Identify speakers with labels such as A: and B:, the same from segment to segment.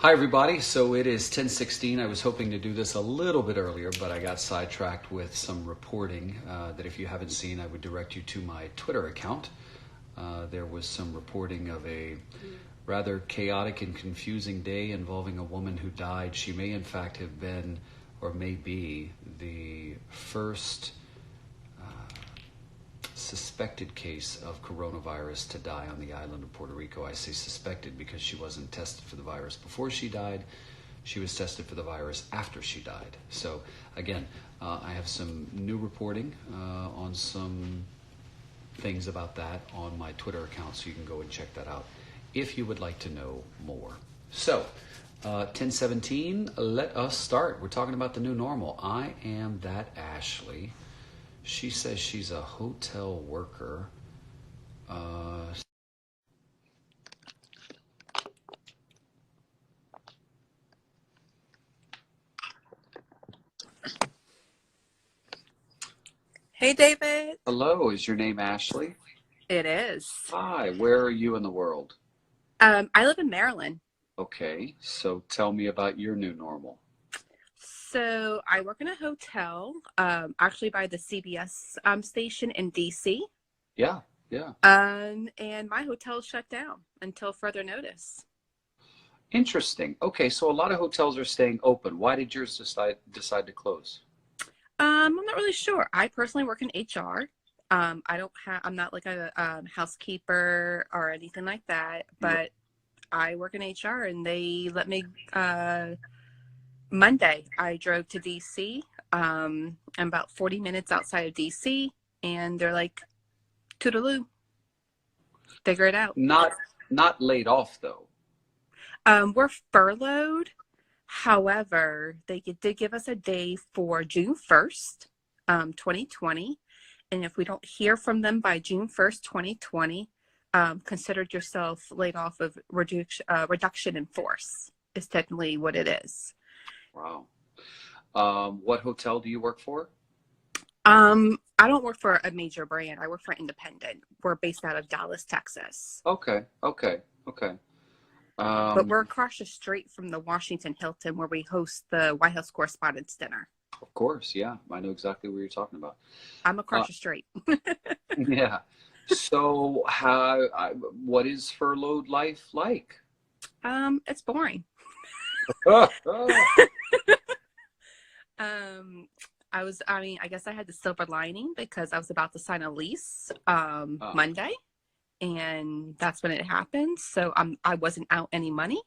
A: Hi, everybody. So it is 10:16. I was hoping to do this a little bit earlier, but I got sidetracked with some reporting that if you haven't seen, I would direct you to my Twitter account. There was some reporting of a rather chaotic and confusing day involving a woman who died. She may, in fact, have been or may be the first suspected case of coronavirus to die on the island of Puerto Rico. I say suspected because she wasn't tested for the virus before she died. She was tested for the virus after she died. So again, I have some new reporting on some things about that on my Twitter account, so you can go and check that out if you would like to know more. So 10:17, let us start. We're talking about the new normal. I am that Ashley. She says she's a hotel worker.
B: Hey, David.
A: Hello, is your name Ashley?
B: It is.
A: Hi, where are you in the world?
B: I live in Maryland.
A: Okay, so tell me about your new normal.
B: So I work in a hotel, actually by the CBS station in DC.
A: Yeah, yeah.
B: And my hotel shut down until further notice.
A: Interesting. Okay, so a lot of hotels are staying open. Why did yours decide to close?
B: I'm not really sure. I personally work in HR. I'm not like a housekeeper or anything like that, but I work in HR and they let me, Monday, I drove to DC. I'm about 40 minutes outside of DC, and they're like, toodaloo, figure it out.
A: Not laid off though.
B: We're furloughed. However, they did give us a day for June 1st, 2020. And if we don't hear from them by June 1st, 2020, consider yourself laid off of reduction in force is technically what it is.
A: Wow. What hotel do you work for?
B: I don't work for a major brand. I work for independent. We're based out of Dallas, Texas.
A: Okay.
B: But we're across the street from the Washington Hilton where we host the White House Correspondents' Dinner.
A: Of course, yeah. I know exactly what you're talking about.
B: I'm across the street.
A: Yeah. So what is furloughed life like?
B: It's boring. I guess I had the silver lining because I was about to sign a lease Monday, and that's when it happened. So I wasn't out any money.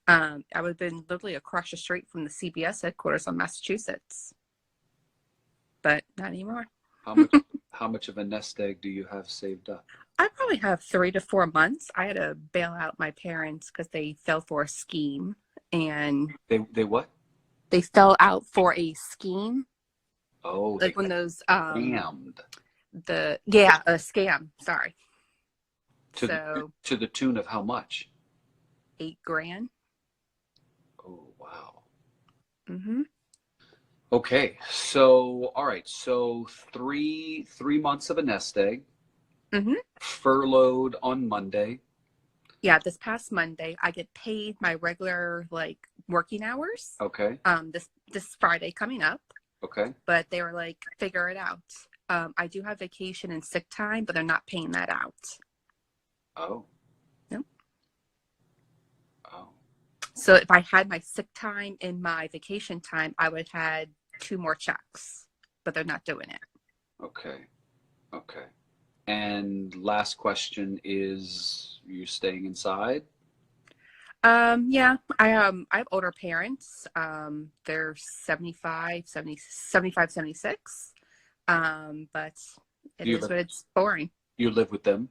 B: I would have been literally across the street from the CBS headquarters on Massachusetts, but not anymore.
A: How much of a nest egg do you have saved up?
B: I probably have 3 to 4 months. I had to bail out my parents because they fell for a scheme, and
A: they what?
B: They fell out for a scheme.
A: Oh,
B: like when those
A: scammed.
B: A scam. Sorry.
A: To the tune of how much?
B: $8,000.
A: Oh, wow.
B: Mm-hmm.
A: Okay, so all right, so three months of a nest egg.
B: Mm-hmm.
A: Furloughed on Monday.
B: Yeah, this past Monday, I get paid my regular working hours.
A: Okay.
B: This Friday coming up.
A: Okay.
B: But they were like, figure it out. I do have vacation and sick time, but they're not paying that out.
A: Oh.
B: Nope.
A: Oh.
B: So if I had my sick time and my vacation time, I would have had 2 more checks, but they're not doing it.
A: Okay. And last question is, you staying inside?
B: Yeah, I have older parents. They're 75, 76. But it's boring.
A: You live with them?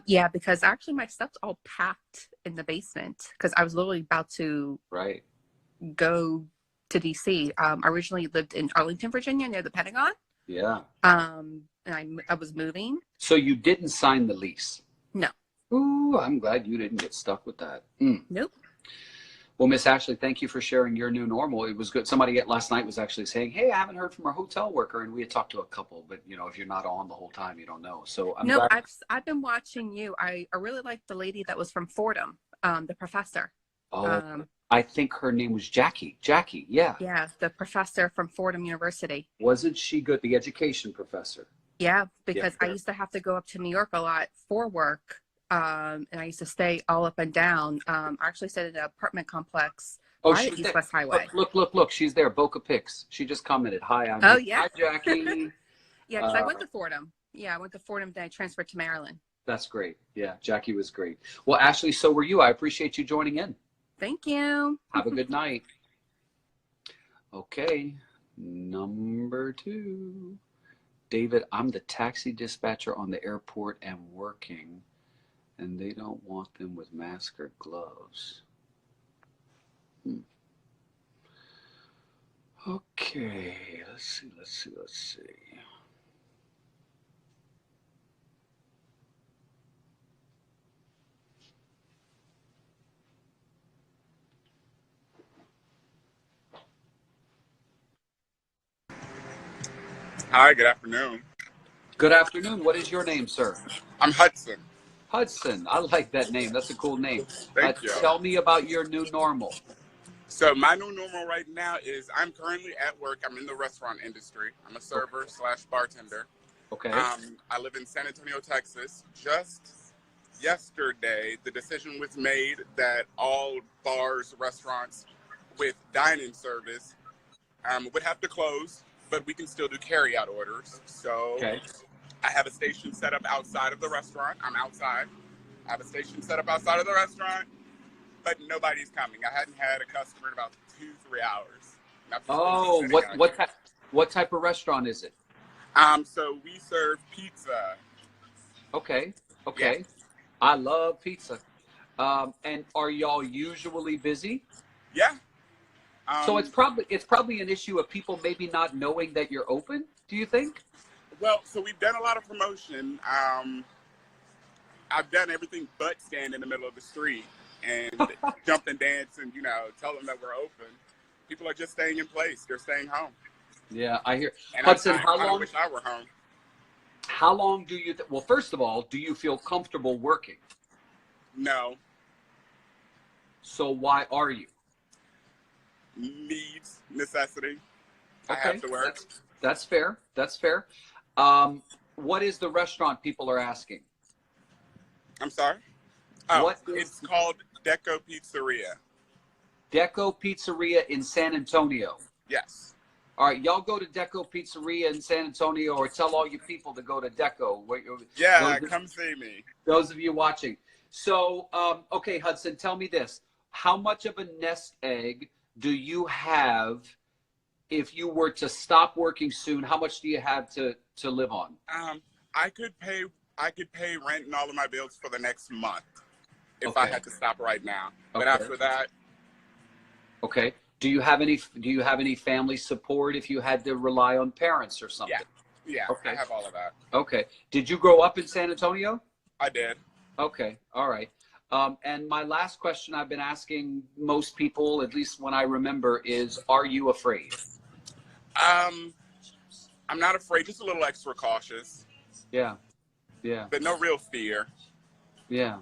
B: Yeah, because actually my stuff's all packed in the basement because I was literally about to go to DC. I originally lived in Arlington, Virginia, near the Pentagon.
A: Yeah.
B: And I was moving.
A: So you didn't sign the lease?
B: No.
A: Ooh, I'm glad you didn't get stuck with that.
B: Nope.
A: Well, Miss Ashley, thank you for sharing your new normal. It was good. Somebody last night was actually saying, hey, I haven't heard from our hotel worker. And we had talked to a couple, but if you're not on the whole time, you don't know. So I'm glad.
B: I've been watching you. I really like the lady that was from Fordham, the professor.
A: Oh,
B: Um,
A: I think her name was Jackie. Jackie, yeah.
B: yeah, the professor from Fordham University.
A: Wasn't she good? The education professor.
B: Yeah,
A: Yeah.
B: because I used to have to go up to New York a lot for work. And I used to stay all up and down. I actually stayed in an apartment complex
A: Oh,
B: by the
A: she's
B: East
A: there.
B: West
A: Look,
B: Highway.
A: look, look, look. She's there. Boca Pix. She just commented. Hi, I'm
B: Oh,
A: here.
B: yeah.
A: Hi, Jackie.
B: Yeah, because I
A: Uh,
B: went to Fordham. Yeah, I went to Fordham, then I transferred to Maryland.
A: that's great. Yeah, Jackie was great. Well, Ashley, so were you. I appreciate you joining in.
B: Thank you.
A: Have a good night. Okay, number 2. David, I'm the taxi dispatcher on the airport and working, and they don't want them with mask or gloves. Okay, let's see.
C: Hi, good afternoon.
A: Good afternoon. What is your name, sir?
C: I'm Hudson.
A: Hudson. I like that name. That's a cool name.
C: Thank you.
A: Tell me about your new normal.
C: So my new normal right now is I'm currently at work. I'm in the restaurant industry. I'm a server / bartender.
A: Okay.
C: I live in San Antonio, Texas. Just yesterday, the decision was made that all bars, restaurants with dine-in service would have to close, but we can still do carry-out orders. So
A: Okay.
C: I have a station set up outside of the restaurant. I'm outside. I have a station set up outside of the restaurant, but nobody's coming. I hadn't had a customer in about 2-3 hours.
A: Oh, what type of restaurant is it?
C: So we serve pizza.
A: Okay.
C: Yeah.
A: I love pizza. And are y'all usually busy?
C: Yeah.
A: So it's probably an issue of people maybe not knowing that you're open. Do you think?
C: Well, so we've done a lot of promotion. I've done everything but stand in the middle of the street and jump and dance and, tell them that we're open. People are just staying in place. They're staying home.
A: Yeah, I hear.
C: And
A: Hudson,
C: I
A: how
C: kind of
A: long?
C: wish I were home.
A: How long do you? Well, first of all, do you feel comfortable working?
C: No.
A: So why are you?
C: Needs, necessity.
A: Okay,
C: I have to work.
A: That's fair. That's fair. What is the restaurant people are asking?
C: I'm sorry? Oh,
A: What is
C: it's called Deco Pizzeria.
A: Deco Pizzeria in San Antonio?
C: Yes.
A: All right, y'all go to Deco Pizzeria in San Antonio, or tell all your people to go to Deco.
C: Yeah, come see me.
A: Those of you watching. So, okay, Hudson, tell me this. How much of a nest egg do you have if you were to stop working soon? How much do you have to live on?
C: I could pay rent and all of my bills for the next month if I had to stop right now. But after that.
A: Okay. Do you have any family support if you had to rely on parents or something?
C: Yeah. Okay. I have all of that.
A: Okay. Did you grow up in San Antonio?
C: I did.
A: Okay. All right. And my last question I've been asking most people, at least when I remember, is, are you afraid?
C: I'm not afraid, just a little extra cautious.
A: Yeah.
C: But no real fear.
A: Yeah.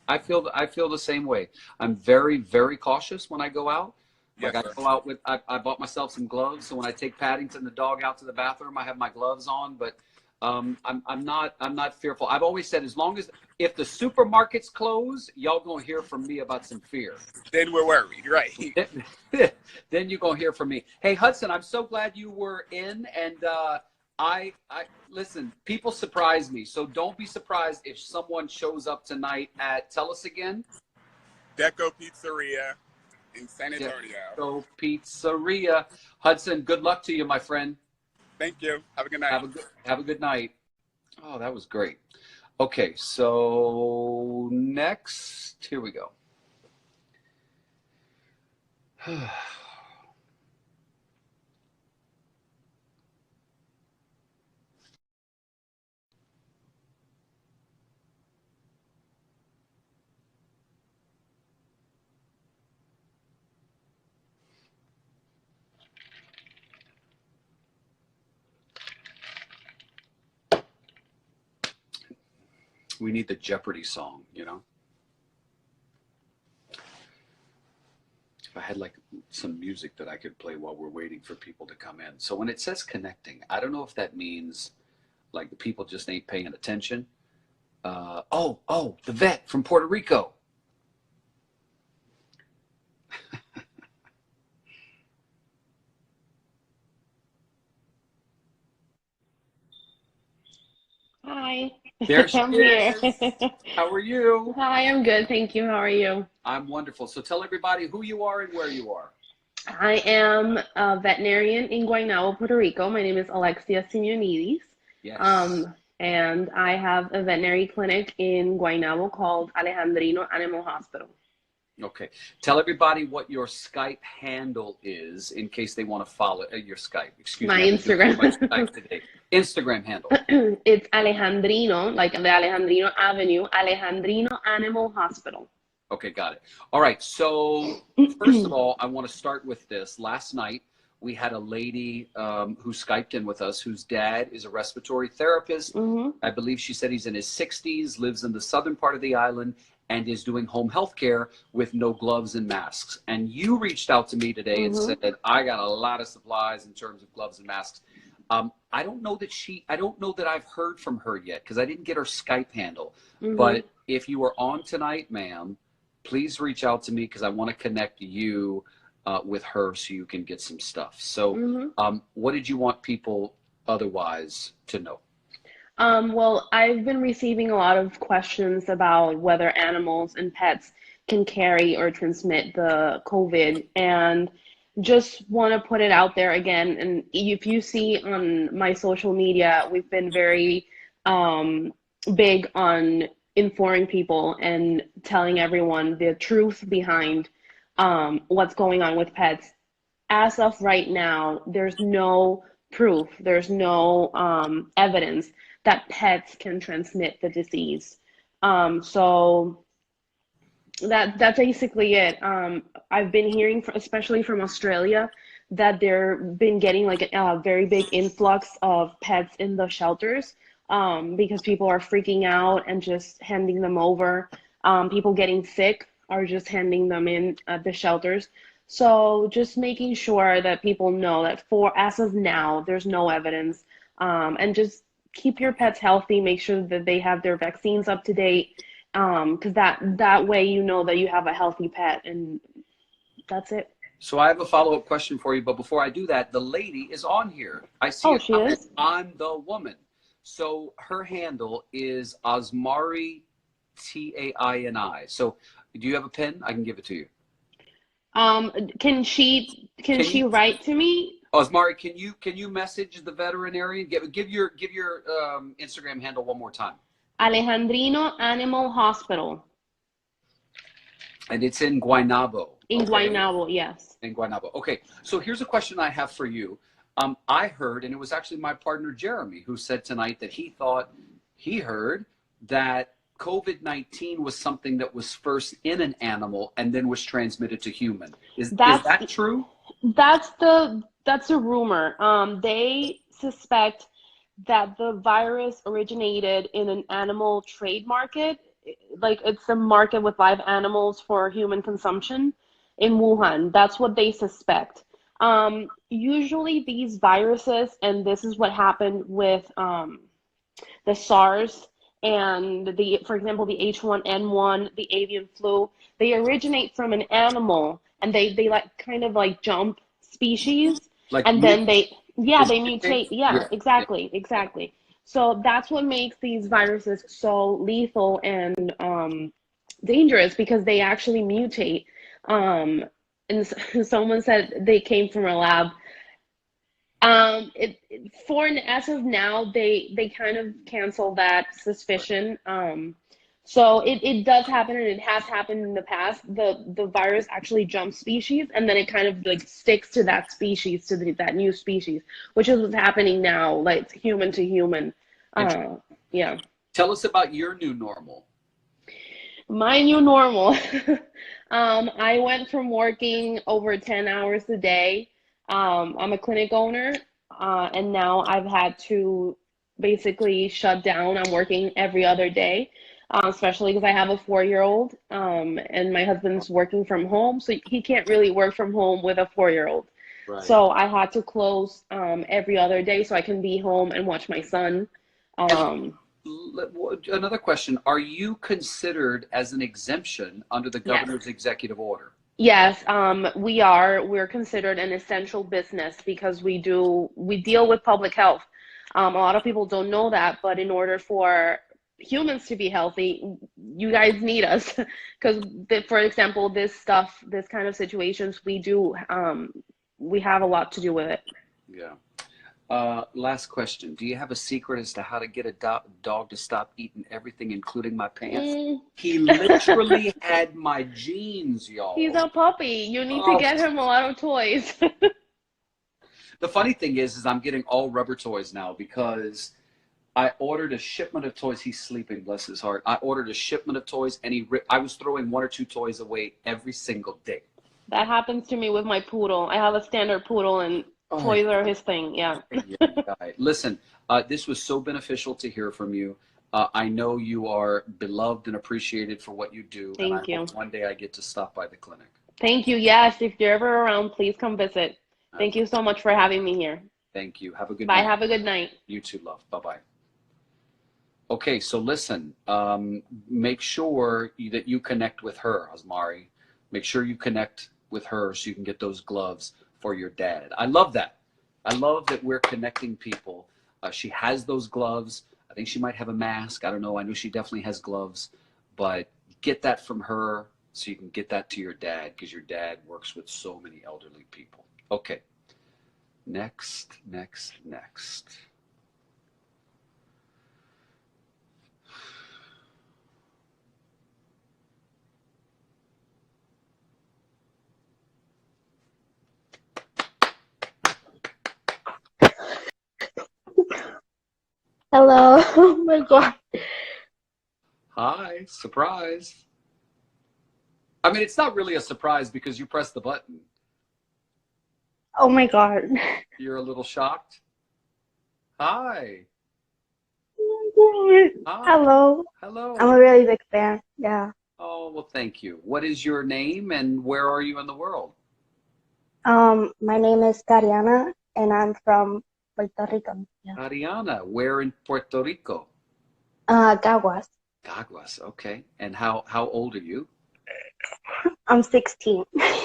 A: I feel the same way. I'm very, very cautious when I go out.
C: Yes,
A: I go out with, I bought myself some gloves, so when I take Paddington the dog out to the bathroom, I have my gloves on. But I'm not fearful. I've always said, as long as, if the supermarkets close, y'all gonna hear from me about some fear.
C: Then we're worried, right?
A: Then you're gonna hear from me. Hey, Hudson, I'm so glad you were in, and I listen. People surprise me, so don't be surprised if someone shows up tonight at. Tell us again.
C: Deco Pizzeria in San Antonio.
A: Deco Pizzeria. Hudson, good luck to you, my friend.
C: Thank you. Have a good night.
A: Have a good night. Oh, that was great. Okay, so next, here we go. We need the Jeopardy song, you know? if I had like some music that I could play while we're waiting for people to come in. So when it says connecting, I don't know if that means like the people just ain't paying attention. Oh, the vet from Puerto Rico.
D: Hi,
A: There she
D: I'm here.
A: is. How are you?
D: Hi, I'm good, thank you. How are you?
A: I'm wonderful. So tell everybody who you are and where you are.
D: I am a veterinarian in Guaynabo, Puerto Rico. My name is Alexia Simeonides.
A: Yes.
D: And I have a veterinary clinic in Guaynabo called Alejandrino Animal Hospital.
A: Okay. Tell everybody what your Skype handle is in case they want to follow your Skype. Excuse
D: My
A: me. I've been doing too much
D: Instagram.
A: Skype today. Instagram handle.
D: It's Alejandrino, like the Alejandrino Avenue, Alejandrino Animal Hospital.
A: Okay, got it. All right. So first of all, I want to start with this. Last night, we had a lady who Skyped in with us whose dad is a respiratory therapist. I believe she said he's in his 60s, lives in the southern part of the island, and is doing home health care with no gloves and masks. And you reached out to me today and said, I got a lot of supplies in terms of gloves and masks. I don't know that I've heard from her yet because I didn't get her Skype handle. But if you are on tonight, ma'am, please reach out to me because I want to connect you with her so you can get some stuff. So what did you want people otherwise to know?
D: Well, I've been receiving a lot of questions about whether animals and pets can carry or transmit the COVID, and just want to put it out there again. And if you see on my social media, we've been very big on informing people and telling everyone the truth behind what's going on with pets. As of right now, there's no proof, there's no evidence that pets can transmit the disease. So that's basically it. I've been hearing, especially from Australia, that they've been getting like a very big influx of pets in the shelters because people are freaking out and just handing them over. People getting sick are just handing them in at the shelters. So just making sure that people know that as of now, there's no evidence, and just keep your pets healthy. Make sure that they have their vaccines up to date, because that way you know that you have a healthy pet, and that's it.
A: So I have a follow-up question for you, but before I do that, the lady is on here. I see
D: Oh,
A: a
D: she
A: comment.
D: is?
A: I'm the woman. So her handle is Osmari Taini. So do you have a pen? I can give it to you.
D: Can she
A: You,
D: write to me?
A: Osmari, can you message the veterinarian? Give your Instagram handle one more time.
D: Alejandrino Animal Hospital
A: And it's in Guaynabo.
D: in
A: Okay?
D: Guaynabo, yes.
A: In Guaynabo. Okay. So here's a question I have for you. I heard, and it was actually my partner Jeremy who said tonight that he heard that COVID-19 was something that was first in an animal and then was transmitted to human. Is that true?
D: That's a rumor. They suspect that the virus originated in an animal trade market, like it's a market with live animals for human consumption in Wuhan. That's what they suspect. Usually these viruses, and this is what happened with the SARS and for example, the H1N1, the avian flu, they originate from an animal and they like kind of like jump species,
A: Like
D: and then they
A: mutate?
D: mutate. Yeah,
A: Yeah.
D: exactly. So that's what makes these viruses so lethal and dangerous, because they actually mutate. And someone said they came from a lab. As of now, they kind of cancel that suspicion. So it does happen, and it has happened in the past. The virus actually jumps species, and then it kind of like sticks to that species, to that new species, which is what's happening now, like human to human. Yeah.
A: Tell us about your new normal.
D: My new normal. I went from working over 10 hours a day. I'm a clinic owner, and now I've had to basically shut down. I'm working every other day. especially because I have a 4-year-old, and my husband's working from home, so he can't really work from home with a 4-year-old.
A: Right.
D: So I had to close every other day so I can be home and watch my son. Um,
A: Another question. Are you considered as an exemption under the
D: yes.
A: governor's executive order?
D: Yes, we are. We're considered an essential business because we deal with public health. A lot of people don't know that, but in order for humans to be healthy, you guys need us. Because, for example, this kind of situations, we have a lot to do with it.
A: Yeah. Last question. Do you have a secret as to how to get a dog to stop eating everything, including my pants? He literally had my jeans, y'all.
D: He's a puppy. You need to get him a lot of toys.
A: The funny thing is I'm getting all rubber toys now because I ordered a shipment of toys. He's sleeping, bless his heart. I ordered a shipment of toys, and I was throwing 1 or 2 toys away every single day.
D: That happens to me with my poodle. I have a standard poodle, and toys are his thing. Yeah.
A: Listen, this was so beneficial to hear from you. I know you are beloved and appreciated for what you do.
D: Thank you.
A: Hope one day I get to stop by the clinic.
D: Thank you. Yes, if you're ever around, please come visit. Thank you so much for having me here.
A: Thank you. Have a good
D: night.
A: night.
D: Bye. Have a good night.
A: You too, love. Bye-bye. Okay, so listen, make sure that you connect with her, Asmari. Make sure you connect with her so you can get those gloves for your dad. I love that. I love that we're connecting people. She has those gloves. I think she might have a mask. I don't know. I know she definitely has gloves. But get that from her so you can get that to your dad, because your dad works with so many elderly people. Okay. Next.
E: Hello. Oh my God.
A: Hi. Surprise. I mean, it's not really a surprise because you pressed the button.
E: Oh my God.
A: You're a little shocked? Hi.
E: Oh my God.
A: Hi.
E: Hello.
A: Hello.
E: I'm a really big fan. Yeah.
A: Oh, well, thank you. What is your name and where are you in the world?
E: My name is Tariana and I'm from Puerto Rico. Yeah.
A: Ariana, where in Puerto Rico?
E: Caguas.
A: Caguas, okay. And how old are you?
E: I'm 16.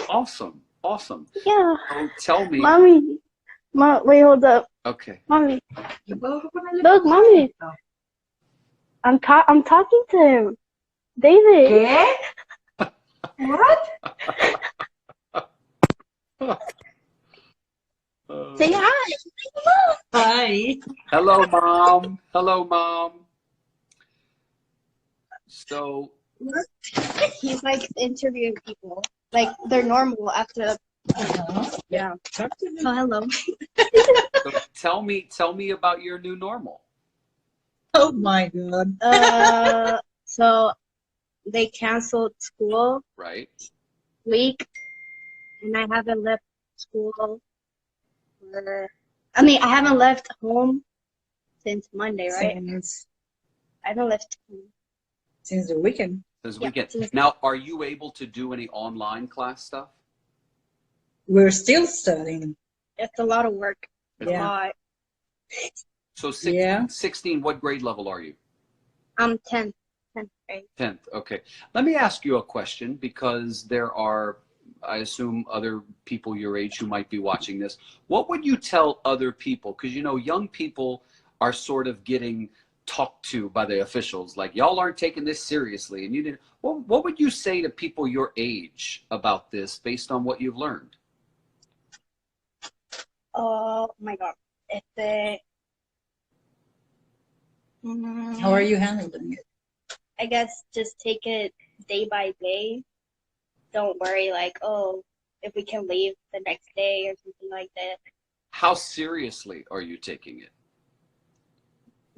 A: Awesome.
E: Yeah.
A: Oh, tell me.
E: Mommy. Wait, hold up.
A: Okay.
E: Mommy. Look, Mommy. I'm talking to him. David.
F: ¿Qué? What?
E: Say hi.
F: Hi.
A: Hello, Mom. Hello, Mom. So.
E: He's like interviewing people. Like they're normal after. Yeah. Oh, hello.
A: So tell me about your new normal.
F: Oh my God.
E: So they canceled school
A: Right.
E: week, and I haven't left school. I haven't left home since Monday, right? I haven't left home
F: Since the weekend.
A: This weekend. Now, are you able to do any online class stuff?
F: We're still studying.
E: It's a lot of work.
F: Yeah.
E: A lot.
A: So 16, what grade level are you?
E: I'm 10th grade.
A: 10th, okay. Let me ask you a question, because there are, I assume, other people your age who might be watching this. What would you tell other people? Because, you know, young people are sort of getting talked to by the officials, like, y'all aren't taking this seriously. And you didn't. What would you say to people your age about this based on what you've learned?
E: Oh my God.
F: How are you handling it?
E: I guess just take it day by day. Don't worry, like, oh, if we can leave the next day or something like that.
A: How seriously are you taking it?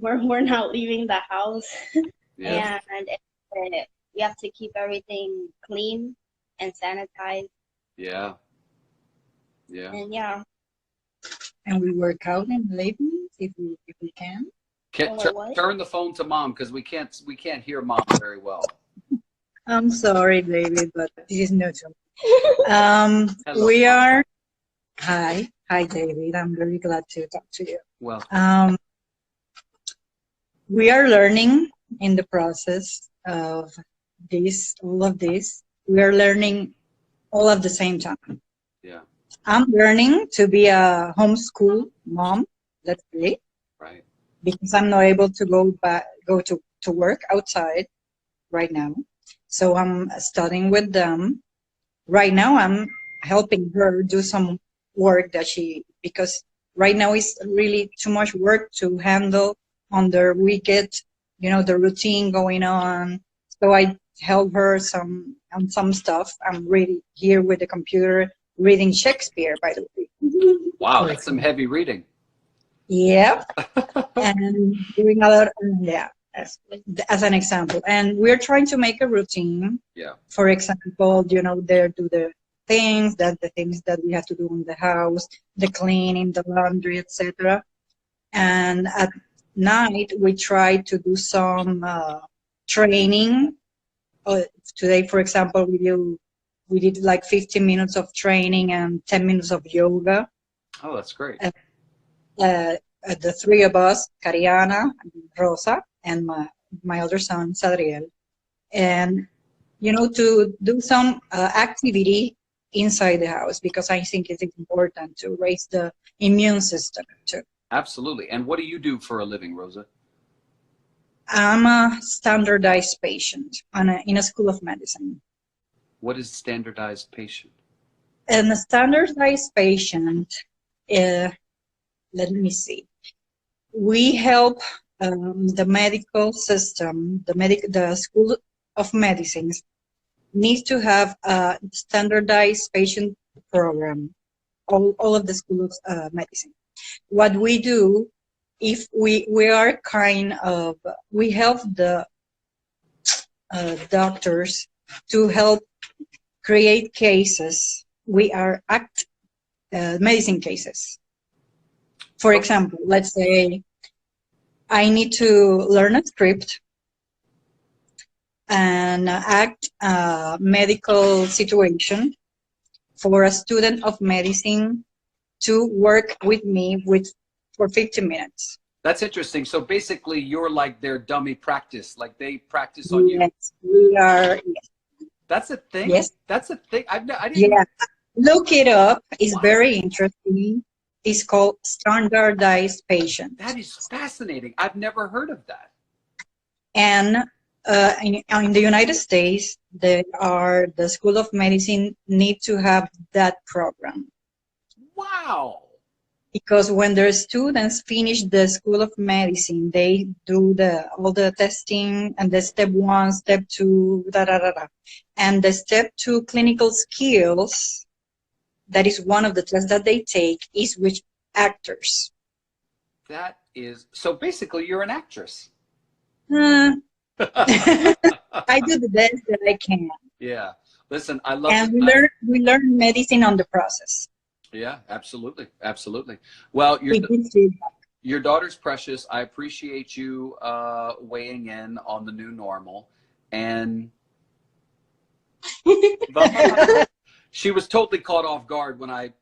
E: We're not leaving the house.
A: Yeah.
E: And we have to keep everything clean and sanitized.
A: Yeah.
E: And yeah.
F: And we work out in the evenings if we can.
E: What?
A: Turn the phone to mom because we can't hear mom very well.
F: I'm sorry, David, but this is new to me.
A: Hello,
F: We
A: Mom.
F: are. Hi, David. I'm very glad to talk to you.
A: Well,
F: We are learning in the process of all of this. We are learning all at the same time.
A: yeah,
F: I'm learning to be a homeschool mom, let's say,
A: right.
F: because I'm not able to go to work outside right now. So I'm studying with them. Right now I'm helping her do some work because right now it's really too much work to handle on the weekend, the routine going on. So I help her on some stuff. I'm really here with the computer reading Shakespeare, by the way.
A: Wow,
F: For
A: that's some
F: example.
A: heavy reading.
F: Yeah, and doing a lot, yeah, as an example. And we're trying to make a routine.
A: Yeah,
F: For example, there do the things that we have to do in the house, the cleaning, the laundry, etc. And at night, we try to do some training. Today, for example, we did like 15 minutes of training and 10 minutes of yoga.
A: oh, that's great.
F: Uh, the three of us, Cariana, Rosa, and my other son, Sadriel, and to do some activity inside the house because I think it is important to raise the immune system too.
A: Absolutely. And what do you do for a living, Rosa?
F: I'm a standardized patient in a school of medicine.
A: What is standardized patient?
F: And a standardized patient, let me see. We help the medical system, the School of Medicines needs to have a standardized patient program, all of the schools of medicine. What we do, if we are we help the doctors to help create cases. We are medicine cases. For example, let's say I need to learn a script and act a medical situation for a student of medicine to work with me for 15 minutes.
A: That's interesting. So basically, you're like their dummy practice, like they practice on you.
F: Yes, we are. Yes.
A: That's a thing?
F: Yes.
A: That's a thing? I didn't.
F: Yeah. Look it up. It's
A: Wow.
F: very interesting. It's called standardized patient.
A: That is fascinating. I've never heard of that.
F: And in the United States, the School of Medicine need to have that program.
A: Wow.
F: Because when their students finish the School of Medicine, they do all the testing and the step 1, step 2, and the step 2 clinical skills. That is one of the tests that they take is with actors.
A: That is so. Basically, you're an actress.
F: I do the best that I can.
A: Yeah. Listen, I love.
F: And we learn medicine on the process.
A: Yeah, absolutely, absolutely. Well, your daughter's precious. I appreciate you weighing in on the new normal, and she was totally caught off guard when I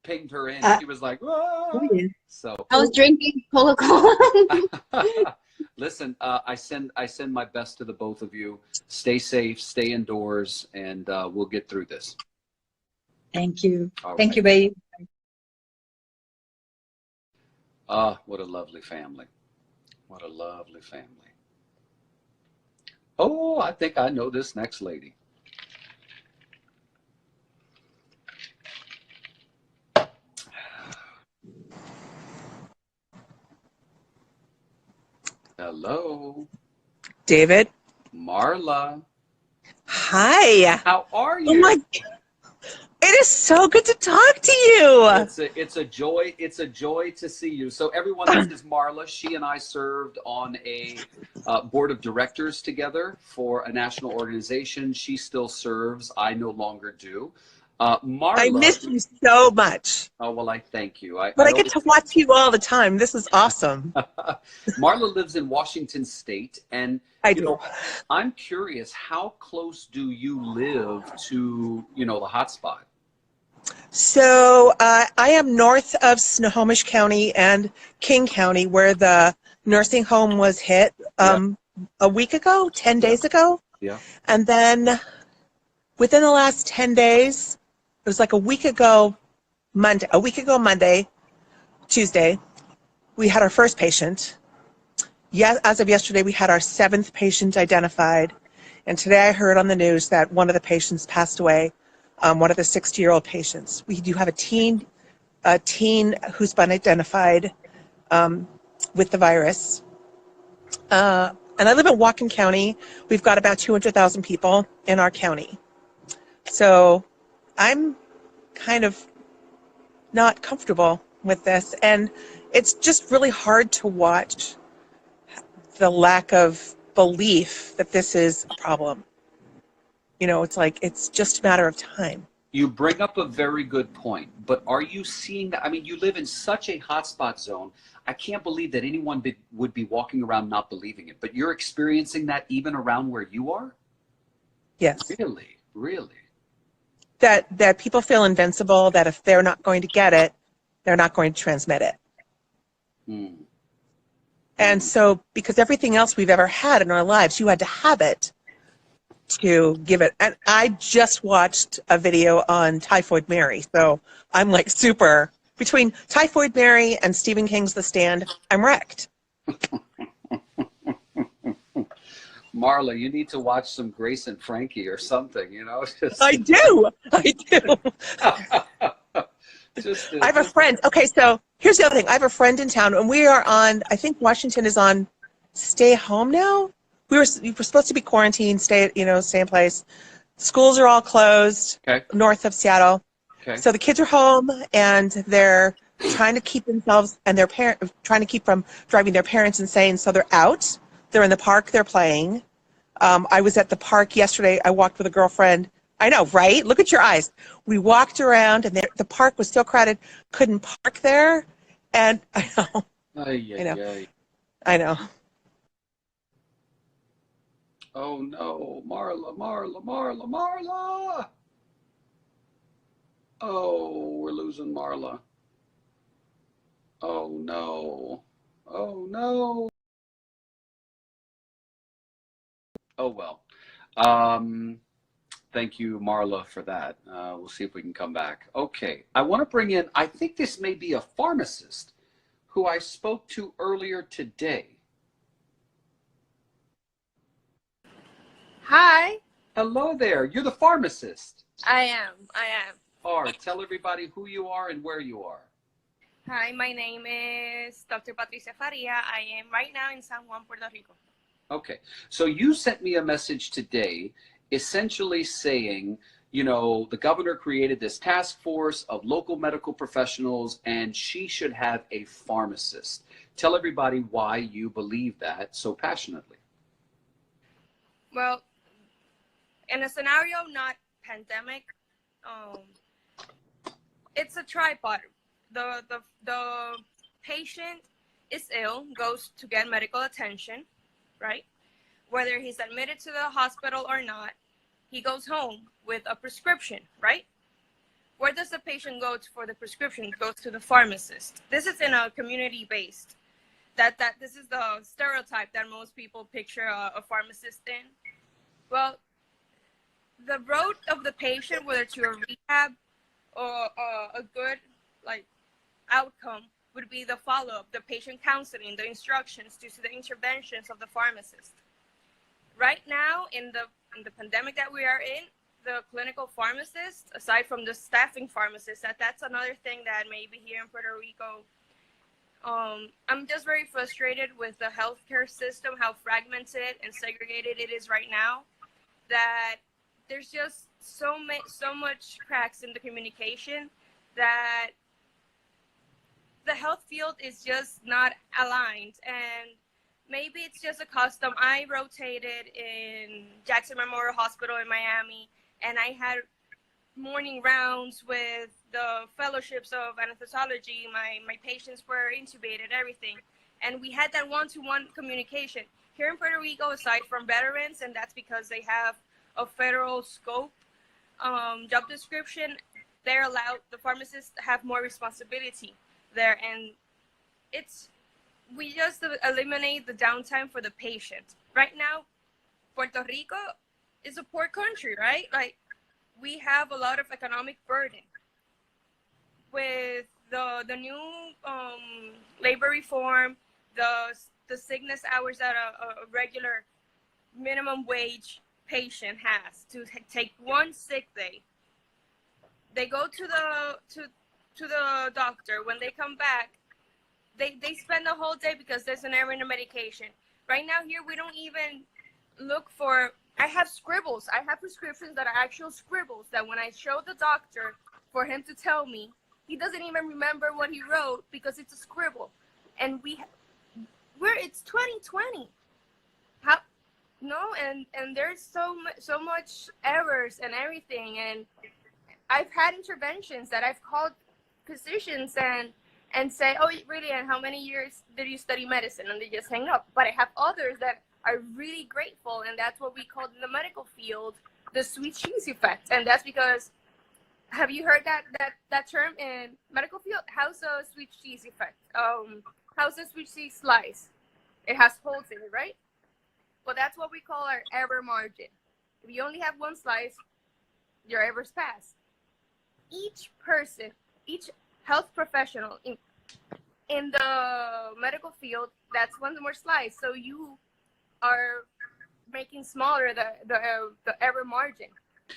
A: pinged her in. She was like, "Whoa!"
F: Yeah.
A: So
D: I was drinking Coca-Cola.
A: listen, I send my best to the both of you. Stay safe, stay indoors, and we'll get through this.
F: Thank you.
A: All
F: Thank
A: right.
F: you, babe.
A: What a lovely family. What a lovely family. Oh, I think I know this next lady. Hello.
G: David.
A: Marla.
G: Hi.
A: How are you?
G: Oh my, it is so good to talk to you.
A: It's a joy. It's a joy to see you. So everyone, this is Marla. She and I served on a board of directors together for a national organization. She still serves. I no longer do.
G: I
A: Marla,
G: miss you so much.
A: oh, well, I thank you. I
G: But I get
A: always,
G: to watch you all the time. This is awesome.
A: Marla lives in Washington State, and
G: I
A: you
G: do.
A: know, I'm curious, how close do you live to, the hotspot?
G: So I am north of Snohomish County and King County, where the nursing home was hit
A: Yeah,
G: a week ago, 10
A: yeah,
G: days ago.
A: yeah.
G: And then within the last 10 days, it was like a week ago Monday, Tuesday, we had our first patient. Yes, as of yesterday, we had our 7th patient identified. And today I heard on the news that one of the patients passed away, one of the 60-year-old patients. We do have a teen who's been identified with the virus. And I live in Whatcom County. We've got about 200,000 people in our county. So I'm kind of not comfortable with this. And it's just really hard to watch the lack of belief that this is a problem. It's like it's just a matter of time.
A: You bring up a very good point, but are you seeing that? I mean, you live in such a hotspot zone. I can't believe that anyone would be walking around not believing it, but you're experiencing that even around where you are?
G: Yes.
A: Really? Really?
G: That people feel invincible, that if they're not going to get it, they're not going to transmit it.
A: Hmm.
G: And so because everything else we've ever had in our lives, you had to have it to give it. And I just watched a video on Typhoid Mary. So I'm like super, between Typhoid Mary and Stephen King's The Stand, I'm wrecked.
A: Marla, you need to watch some Grace and Frankie or something, just,
G: I do.
A: just,
G: I have a friend. Okay, so here's the other thing. I have a friend in town, and we are on, I think Washington is on stay home now. We were supposed to be quarantined, stay in place. Schools are all closed
A: okay,
G: north of Seattle.
A: okay.
G: So the kids are home, and they're trying to keep themselves and their trying to keep from driving their parents insane. So they're out. They're in the park. They're playing. I was at the park yesterday. I walked with a girlfriend. I know, right? Look at your eyes. We walked around, and the park was still crowded. Couldn't park there. And I know,
A: Ay,
G: I know,
A: ay, ay.
G: I know.
A: Oh no, Marla, Marla, Marla, Marla! Oh, we're losing Marla. Oh no. Oh no. Oh well. Um, Thank you, Marla, for that. We'll see if we can come back. Okay, I want to bring in, I think this may be a pharmacist who I spoke to earlier today.
H: Hi,
A: Hello there, you're the pharmacist.
H: I am. I am.
A: All right, tell everybody who you are and where you are.
H: Hi, my name is Dr. Patricia Faria. I am right now in San Juan, Puerto Rico.
A: Okay, so you sent me a message today essentially saying, the governor created this task force of local medical professionals and she should have a pharmacist. Tell everybody why you believe that so passionately.
H: Well, in a scenario not pandemic, it's a tripod. The patient is ill, goes to get medical attention, right? Whether he's admitted to the hospital or not, he goes home with a prescription, right? Where does the patient go for the prescription? It goes to the pharmacist. This is in a community-based. That this is the stereotype that most people picture a pharmacist in. Well, the road of the patient, whether to a rehab or a good outcome, would be the follow-up, the patient counseling, the instructions to the interventions of the pharmacist. Right now, in the pandemic that we are in, the clinical pharmacist, aside from the staffing pharmacist, that's another thing that maybe here in Puerto Rico, I'm just very frustrated with the healthcare system, how fragmented and segregated it is right now, that there's just so much cracks in the communication that the health field is just not aligned. And maybe it's just a custom. I rotated in Jackson Memorial Hospital in Miami, and I had morning rounds with the fellowships of anesthesiology. My patients were intubated, everything. And we had that one-to-one communication. Here in Puerto Rico, aside from veterans, and that's because they have a federal scope job description, they're allowed, the pharmacists have more responsibility there. And we just eliminate the downtime for the patient. Right now, Puerto Rico is a poor country, right? Like, we have a lot of economic burden. With the new labor reform, the sickness hours that a regular minimum wage patient has to take one sick day, they go to the doctor. When they come back, they spend the whole day because there's an error in the medication. Right now here, we don't even look for, I have scribbles. I have prescriptions that are actual scribbles that when I show the doctor for him to tell me, he doesn't even remember what he wrote because it's a scribble. And it's 2020. And there's so much errors and everything. And I've had interventions that I've called physicians and say, oh, really, and how many years did you study medicine? And they just hang up. But I have others that are really grateful, and that's what we call in the medical field the sweet cheese effect. And that's because, have you heard that term in medical field? How's a sweet cheese effect? How's a sweet cheese slice? It has holes in it, right? Well, that's what we call our error margin. If you only have one slice, your errors pass. Each person, each health professional in the medical field, that's one more slice. So you are making smaller the error margin.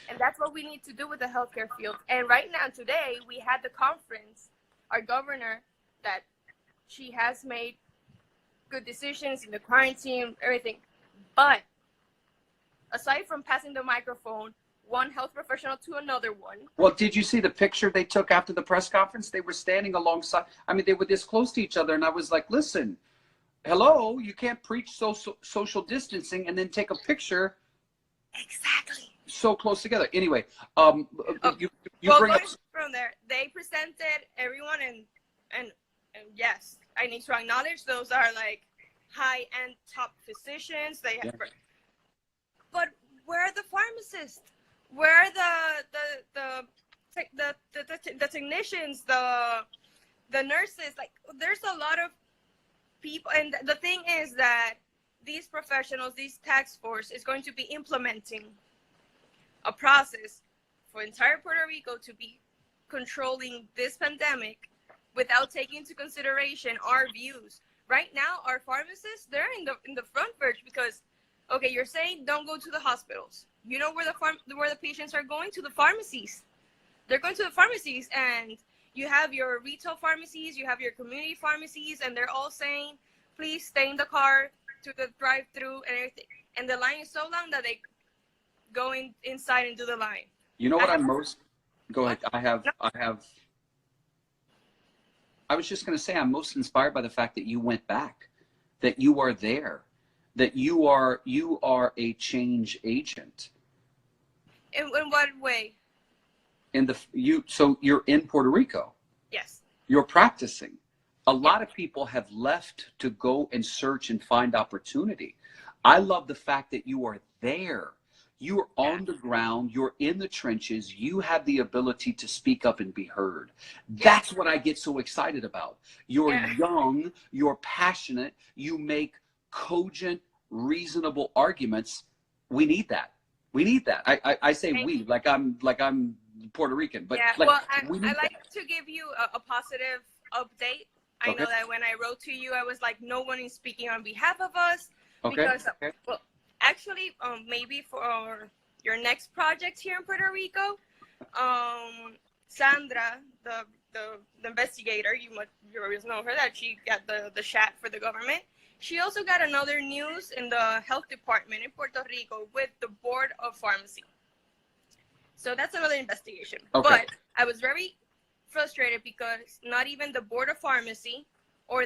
H: And that's what we need to do with the healthcare field. And right now, today, we had the conference, our governor, that she has made good decisions in the quarantine, everything. But aside from passing the microphone, one health professional to another one.
A: Well, did you see the picture they took after the press conference? They were standing alongside. I mean, they were this close to each other. And I was like, listen, hello, you can't preach social distancing and then take a picture.
H: Exactly.
A: So close together. Anyway, you
H: well,
A: bring up
H: from there. They presented everyone, and yes, I need to acknowledge those are like high-end top physicians. They have, but where are the pharmacists? Where are the technicians, the nurses? Like, there's a lot of people, and the thing is that these professionals, this task force is going to be implementing a process for entire Puerto Rico to be controlling this pandemic without taking into consideration our views. Right now, our pharmacists, they're in the front verge because, okay, you're saying don't go to the hospitals. You know where the patients are going? To the pharmacies. They're going to the pharmacies, and you have your retail pharmacies, you have your community pharmacies, and they're all saying, please stay in the car to the drive-through and everything. And the line is so long that they go inside and do the line.
A: You know what I'm most, go ahead. I was just going to say, I'm most inspired by the fact that you went back, that you are there, that you are a change agent.
H: In what way?
A: So you're in Puerto Rico.
H: Yes.
A: You're practicing. A lot of people have left to go and search and find opportunity. I love the fact that you are there. You are on the ground. You're in the trenches. You have the ability to speak up and be heard. That's what I get so excited about. You're young. You're passionate. You make cogent, reasonable arguments. We need that. We need that. I say we, like I'm Puerto Rican, but
H: I like to give you a positive update. I know that when I wrote to you, I was like, no one is speaking on behalf of us. Because, well, actually, maybe for your next project here in Puerto Rico, Sandra, the investigator, you always know her, that she got the shot for the government. She also got another news in the health department in Puerto Rico with the Board of Pharmacy. So that's another investigation. But I was very frustrated because not even the Board of Pharmacy or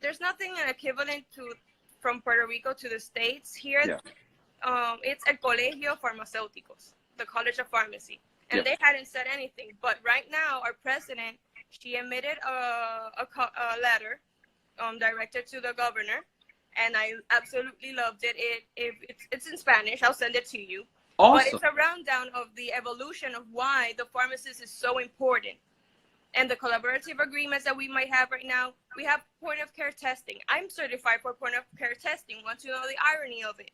H: there's nothing equivalent to from Puerto Rico to the States here. It's El Colegio Farmacéuticos, the College of Pharmacy. and
A: Yep.
H: they hadn't said anything. But right now, our president, she emitted a letter directed to the governor, and I absolutely loved it. It's in Spanish. I'll send it to you. But
A: Awesome.
H: it's a rundown of the evolution of why the pharmacist is so important. And the collaborative agreements that we might have right now, we have point of care testing. I'm certified for point of care testing. Want to know the irony of it?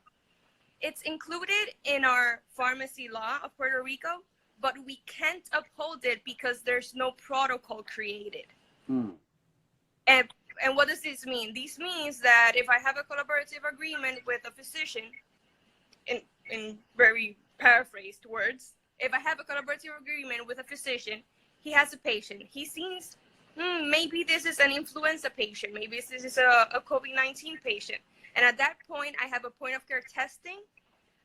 H: It's included in our pharmacy law of Puerto Rico, but we can't uphold it because there's no protocol created. And what does this mean? This means that if I have a collaborative agreement with a physician, in very paraphrased words, if I have a collaborative agreement with a physician, he has a patient. He sees, maybe this is an influenza patient. Maybe this is a COVID-19 patient. And at that point, I have a point of care testing.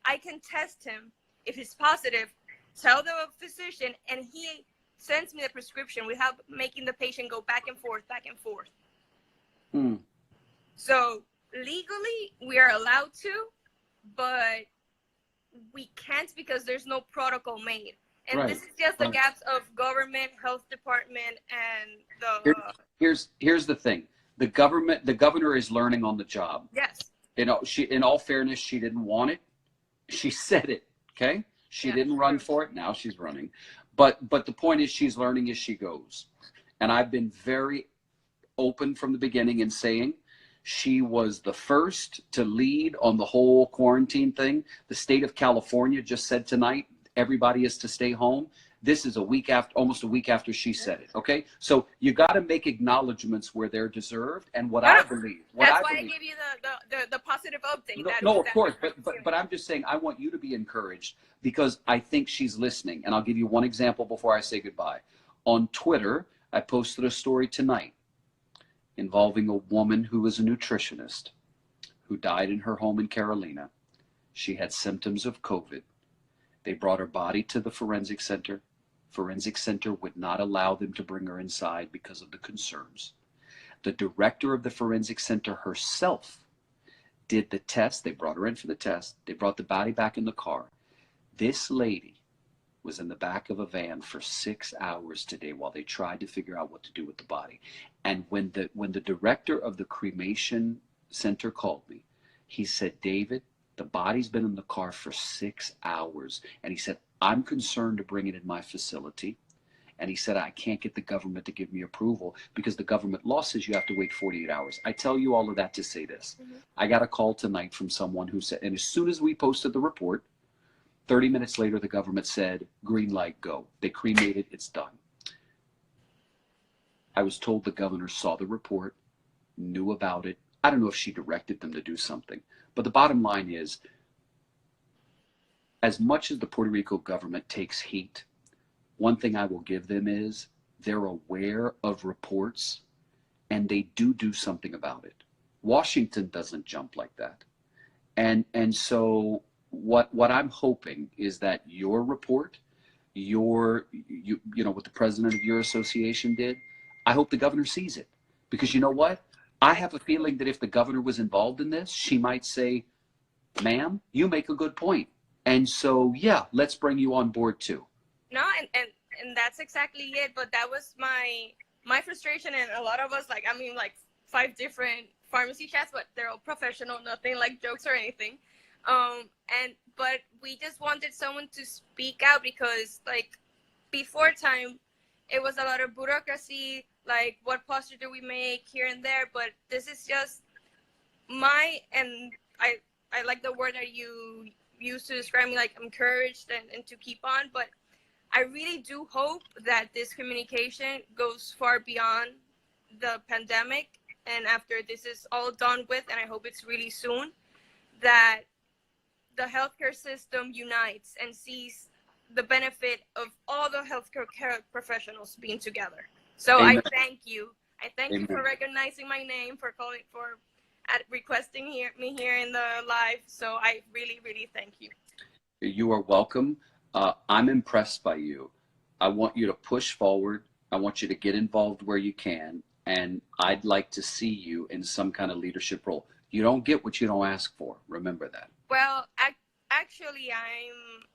H: I can test him. If he's positive, tell the physician, and he sends me the prescription without making the patient go back and forth, back and forth. So legally, we are allowed to, but we can't because there's no protocol made. And
A: Right.
H: this is just the gaps of government, health department, and the...
A: Here's the thing. The governor is learning on the job.
H: Yes.
A: You know, in all fairness, she didn't want it. She said it, okay? She didn't run for it. Now she's running. But the point is, she's learning as she goes. And I've been very open from the beginning in saying she was the first to lead on the whole quarantine thing. The state of California just said tonight, everybody is to stay home. This is almost a week after she said it, okay? So you got to make acknowledgments where they're deserved. And I believe.
H: That's why I gave you the positive update.
A: No, of course. But I'm just saying, I want you to be encouraged because I think she's listening. And I'll give you one example before I say goodbye. On Twitter, I posted a story tonight involving a woman who was a nutritionist who died in her home in Carolina. She had symptoms of COVID. They brought her body to the forensic center. Forensic center would not allow them to bring her inside because of the concerns. The director of the forensic center herself did the test. They brought her in for the test. They brought the body back in the car. This lady was in the back of a van for 6 hours today while they tried to figure out what to do with the body. And when the director of the cremation center called me, he said, David, the body's been in the car for 6 hours. And he said, I'm concerned to bring it in my facility. And he said, I can't get the government to give me approval because the government law says you have to wait 48 hours. I tell you all of that to say this. I got a call tonight from someone who said, and as soon as we posted the report, 30 minutes later, the government said, green light, go. They cremated, it's done. I was told the governor saw the report, knew about it. I don't know if she directed them to do something. But the bottom line is, as much as the Puerto Rico government takes heat, one thing I will give them is they're aware of reports and they do something about it. Washington doesn't jump like that. And so what I'm hoping is that your report, you know, what the president of your association did, I hope the governor sees it. Because you know what? I have a feeling that if the governor was involved in this, she might say, ma'am, you make a good point. And so, yeah, let's bring you on board too.
H: No, and that's exactly it. But that was my frustration, and a lot of us, like 5 different pharmacy chats, but they're all professional, nothing like jokes or anything. But we just wanted someone to speak out because, like, before time, it was a lot of bureaucracy, like what posture do we make here and there. But this is just and I like the word that you used to describe me, like encouraged and to keep on. But I really do hope that this communication goes far beyond the pandemic. And after this is all done with, and I hope it's really soon, that the healthcare system unites and sees the benefit of all the healthcare professionals being together. So Amen. I thank you. I thank Amen. You for recognizing my name, for calling, for requesting me here in the live. So I really, really thank you.
A: You are welcome. I'm impressed by you. I want you to push forward. I want you to get involved where you can. And I'd like to see you in some kind of leadership role. You don't get what you don't ask for. Remember that.
H: Well, Actually,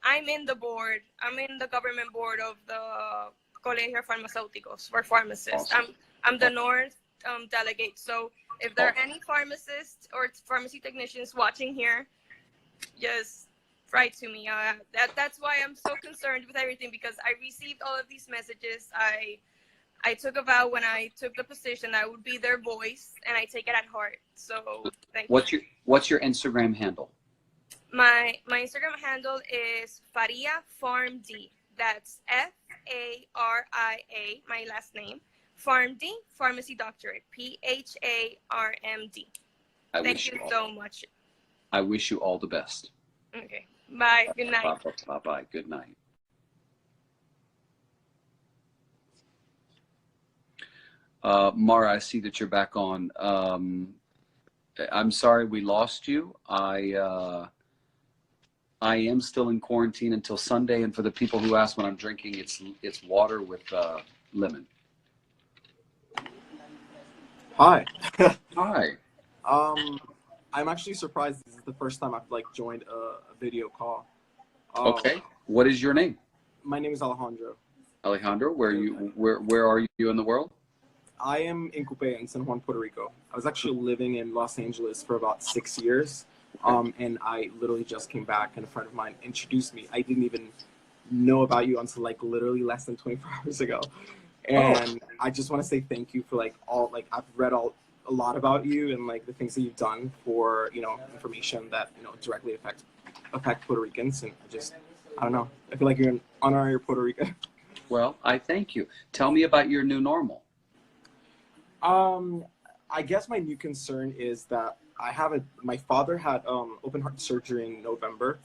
H: I'm in the board. I'm in the government board of the Colegio Farmacéuticos for pharmacists.
A: Awesome.
H: I'm the North delegate. So if there are any pharmacists or pharmacy technicians watching here, just write to me. That's why I'm so concerned with everything, because I received all of these messages. I took a vow when I took the position I would be their voice, and I take it at heart. So thank you.
A: What's your Instagram handle?
H: My Instagram handle is Faria Farm D. That's Faria, my last name. Farm D, pharmacy doctorate. PHARMD. Thank you so much.
A: I wish you all the best.
H: Okay. Bye. Good night.
A: Bye. Good night. Mara, I see that you're back on. I'm sorry we lost you. I am still in quarantine until Sunday, and for the people who ask what I'm drinking, it's water with lemon.
I: Hi.
A: Hi.
I: I'm actually surprised this is the first time I've joined a video call.
A: Okay. What is your name?
I: My name is Alejandro.
A: Alejandro, where are you in the world?
I: I am in Coupe in San Juan, Puerto Rico. I was actually living in Los Angeles for about 6 years. And I literally just came back, and a friend of mine introduced me. I didn't even know about you until literally less than 24 hours ago. And I just want to say thank you for I've read a lot about you and the things that you've done for, information that, directly affect Puerto Ricans. And I don't know. I feel like you're an honorary Puerto Rican.
A: Well, I thank you. Tell me about your new normal.
I: I guess my new concern is that my father had open heart surgery in November,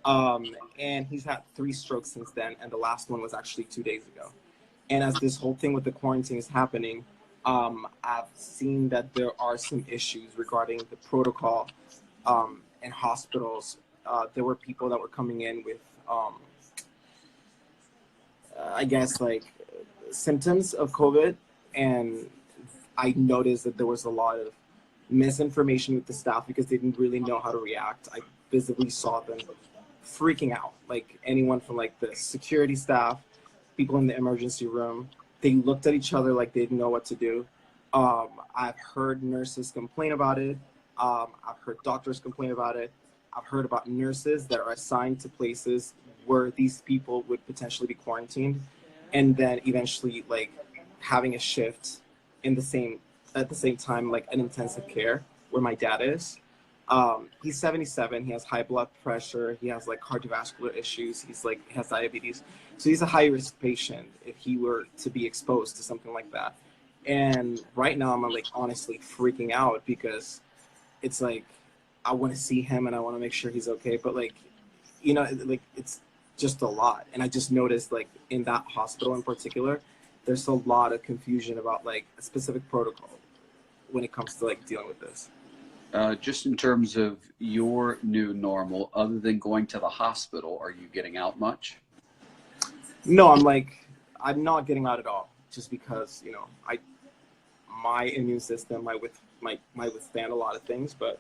I: and he's had 3 strokes since then, and the last one was actually 2 days ago. And as this whole thing with the quarantine is happening, I've seen that there are some issues regarding the protocol in hospitals. There were people that were coming in with, I guess, symptoms of COVID, and I noticed that there was a lot of misinformation with the staff because they didn't really know how to react. I visibly saw them freaking out, anyone from the security staff, people in the emergency room. They looked at each other like they didn't know what to do. I've heard nurses complain about it. I've heard doctors complain about it. I've heard about nurses that are assigned to places where these people would potentially be quarantined, and then eventually having a shift at the same time, an intensive care where my dad is. He's 77. He has high blood pressure. He has cardiovascular issues. He has diabetes. So he's a high risk patient if he were to be exposed to something like that. And right now I'm honestly freaking out because it's I want to see him and I want to make sure he's okay. But it's just a lot. And I just noticed in that hospital in particular, there's a lot of confusion about a specific protocol when it comes to dealing with this.
A: Just in terms of your new normal, other than going to the hospital, are you getting out much?
I: No, I'm not getting out at all, just because my immune system might withstand a lot of things, but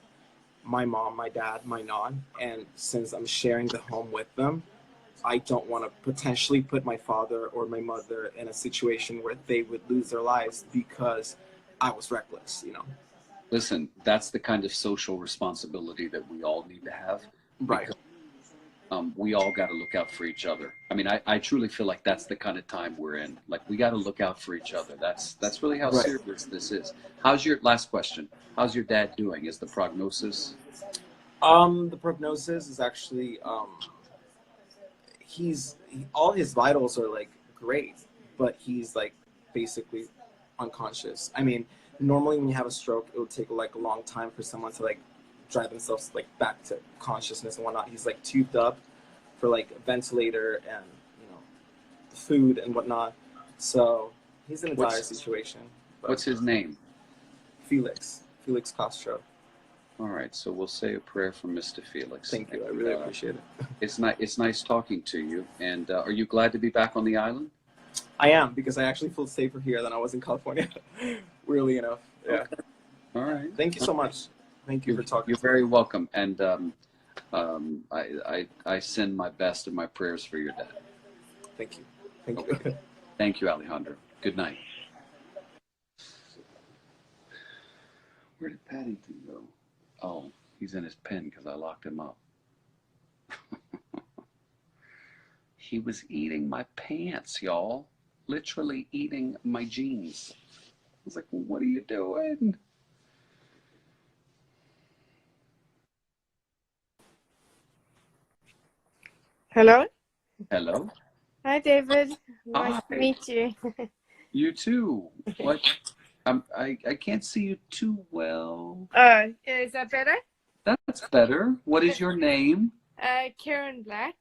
I: my mom, my dad might not. And since I'm sharing the home with them, I don't want to potentially put my father or my mother in a situation where they would lose their lives because I was reckless,
A: Listen, that's the kind of social responsibility that we all need to have.
I: Right.
A: Because, we all got to look out for each other. I mean, I truly feel like that's the kind of time we're in. We got to look out for each other. That's really how serious this is. Last question, how's your dad doing? Is the prognosis?
I: The prognosis is actually, all his vitals are great, but he's basically unconscious. I mean, normally when you have a stroke, it would take a long time for someone to drive themselves back to consciousness and whatnot. He's tubed up for a ventilator and food and whatnot. So he's in a dire situation.
A: What's his name?
I: Felix Castro.
A: All right, so we'll say a prayer for Mr. Felix.
I: Thank you. I really appreciate it.
A: It's nice talking to you. And are you glad to be back on the island?
I: I am, because I actually feel safer here than I was in California. Weirdly enough. Yeah.
A: Okay. All right.
I: Thank you so much. Thank you for talking.
A: You're very welcome. And I send my best and my prayers for your dad.
I: Thank you. Thank
A: Okay.
I: you.
A: Thank you, Alejandro. Good night. Where did Paddington go? Oh, he's in his pen because I locked him up. He was eating my pants, y'all. Literally eating my jeans. I was like, well, what are you doing?
J: Hello.
A: Hello.
J: Hi, David. Nice
A: Hi.
J: to meet you.
A: You too. What? I can't see you too well.
J: Is that better?
A: That's better. What is your name?
J: Karen Black.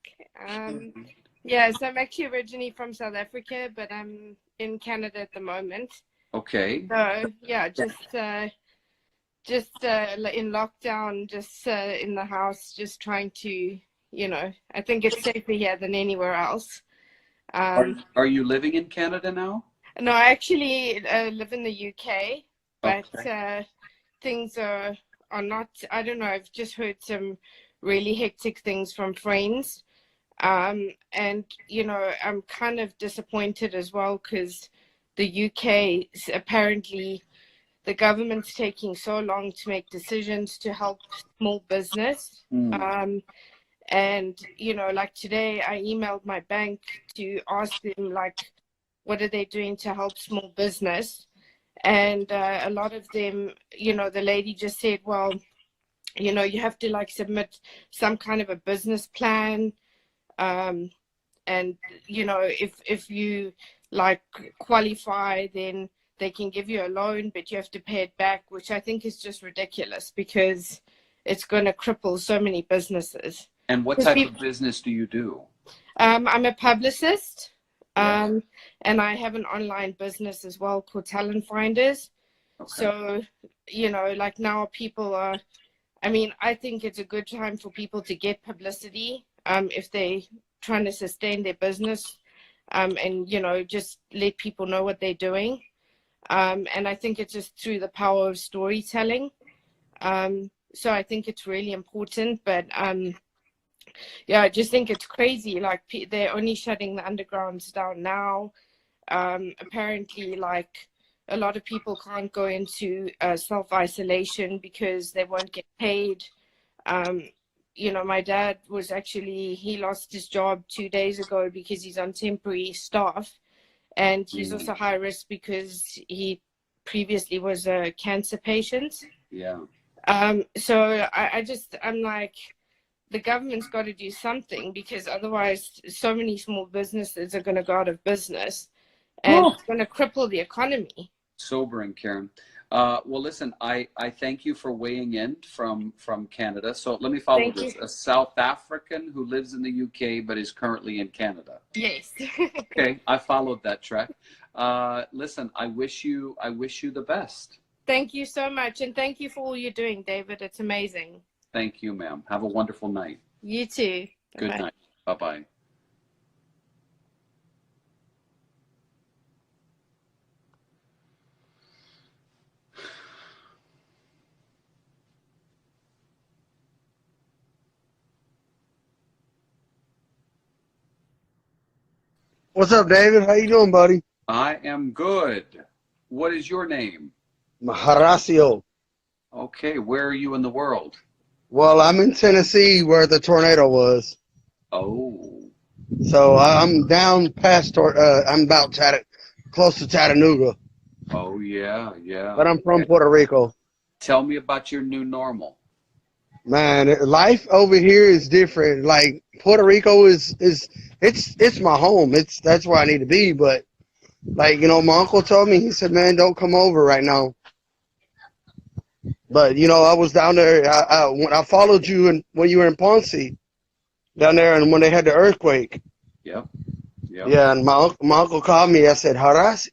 J: Yeah, so I'm actually originally from South Africa, but I'm in Canada at the moment.
A: Okay.
J: So yeah, just in lockdown, just in the house, just trying to, I think it's safer here than anywhere else.
A: Are you living in Canada now?
J: No, I actually live in the UK, but
A: Okay.
J: things are not, I don't know, I've just heard some really hectic things from friends. And, I'm kind of disappointed as well because the UK, apparently, the government's taking so long to make decisions to help small business. And, like today, I emailed my bank to ask them, like, what are they doing to help small business? And a lot of them, the lady just said, well, you have to like submit some kind of a business plan. And, if you like qualify, then they can give you a loan, but you have to pay it back, which I think is just ridiculous because it's going to cripple so many businesses.
A: And what type of business do you do?
J: I'm a publicist.
A: Yeah.
J: And I have an online business as well called Talent Finders.
A: Okay.
J: So, like now people are, I think it's a good time for people to get publicity if they're trying to sustain their business and, just let people know what they're doing. And I think it's just through the power of storytelling. So I think it's really important, but yeah, I just think it's crazy. Like they're only shutting the undergrounds down now. Apparently, like a lot of people can't go into self-isolation because they won't get paid. My dad was actually, he lost his job 2 days ago because he's on temporary staff. And he's also high risk because he previously was a cancer patient.
A: Yeah.
J: So I'm like, the government's got to do something because otherwise so many small businesses are going to go out of business and it's going to cripple the economy.
A: Sobering, Karen. Well, listen, I thank you for weighing in from Canada. So let me follow this. A South African who lives in the UK but is currently in Canada.
J: Yes.
A: Okay, I followed that track. Listen, I wish you the best.
J: Thank you so much, and thank you for all you're doing, David. It's amazing.
A: Thank you, ma'am. Have a wonderful night.
J: You too.
A: Good night. Bye-bye.
K: What's up, David? How you doing, buddy?
A: I am good. What is your name?
K: Horacio.
A: Okay, where are you in the world?
K: Well, I'm in Tennessee where the tornado was.
A: Oh.
K: So I'm down past, I'm about close to Chattanooga.
A: Oh, yeah, yeah.
K: But I'm from Puerto Rico.
A: Tell me about your new normal.
K: Man, life over here is different. Like Puerto Rico it's my home. That's where I need to be. But like, my uncle told me, he said, man, don't come over right now. But, I was down there, when I followed you when you were in Ponce, down there, and when they had the earthquake.
A: Yep.
K: Yeah, and my uncle called me. I said,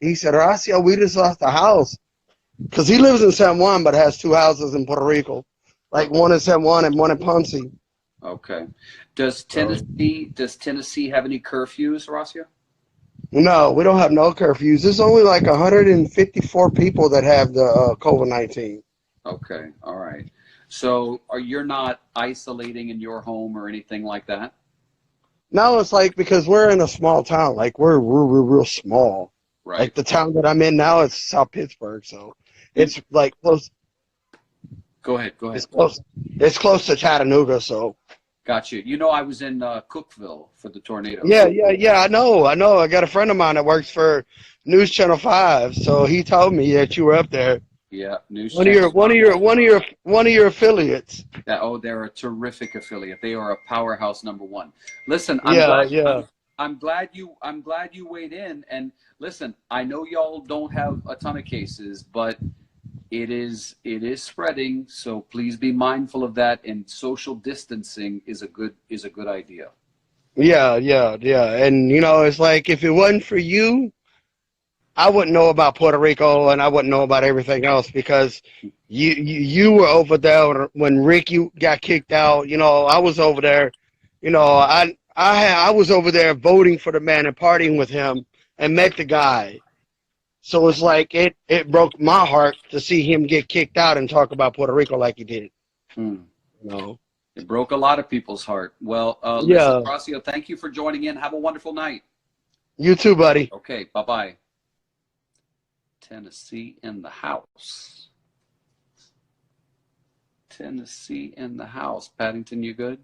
K: he said, Horacio, we just lost a house. Because he lives in San Juan, but has 2 houses in Puerto Rico. Like one in San Juan and one in Ponce.
A: Okay. Does Tennessee have any curfews, Horacio?
K: No, we don't have no curfews. There's only like 154 people that have the COVID-19.
A: Okay, all right. So you're not isolating in your home or anything like that?
K: No, it's like because we're in a small town, like we're real small.
A: Right.
K: Like the town that I'm in now is South Pittsburgh, so it's like close.
A: Go ahead.
K: It's close. It's close to Chattanooga, so.
A: Got you. You know, I was in Cookeville for the tornado.
K: Yeah. I know. I got a friend of mine that works for News Channel 5, so he told me that you were up there.
A: Yeah, News
K: One
A: Channel.
K: of your affiliates.
A: They're a terrific affiliate. They are a powerhouse #1. Listen, I'm glad you weighed in. And listen, I know y'all don't have a ton of cases, but it is spreading. So please be mindful of that. And social distancing is a good idea.
K: Yeah. And it's like if it wasn't for you, I wouldn't know about Puerto Rico and I wouldn't know about everything else because you were over there when Ricky got kicked out. I was over there. I was over there voting for the man and partying with him and met the guy. So it's like it broke my heart to see him get kicked out and talk about Puerto Rico like he did.
A: It broke a lot of people's heart. Well, listen, Horacio, thank you for joining in. Have a wonderful night.
K: You too, buddy.
A: Okay, bye-bye. Tennessee in the house. Tennessee in the house. Paddington, you good?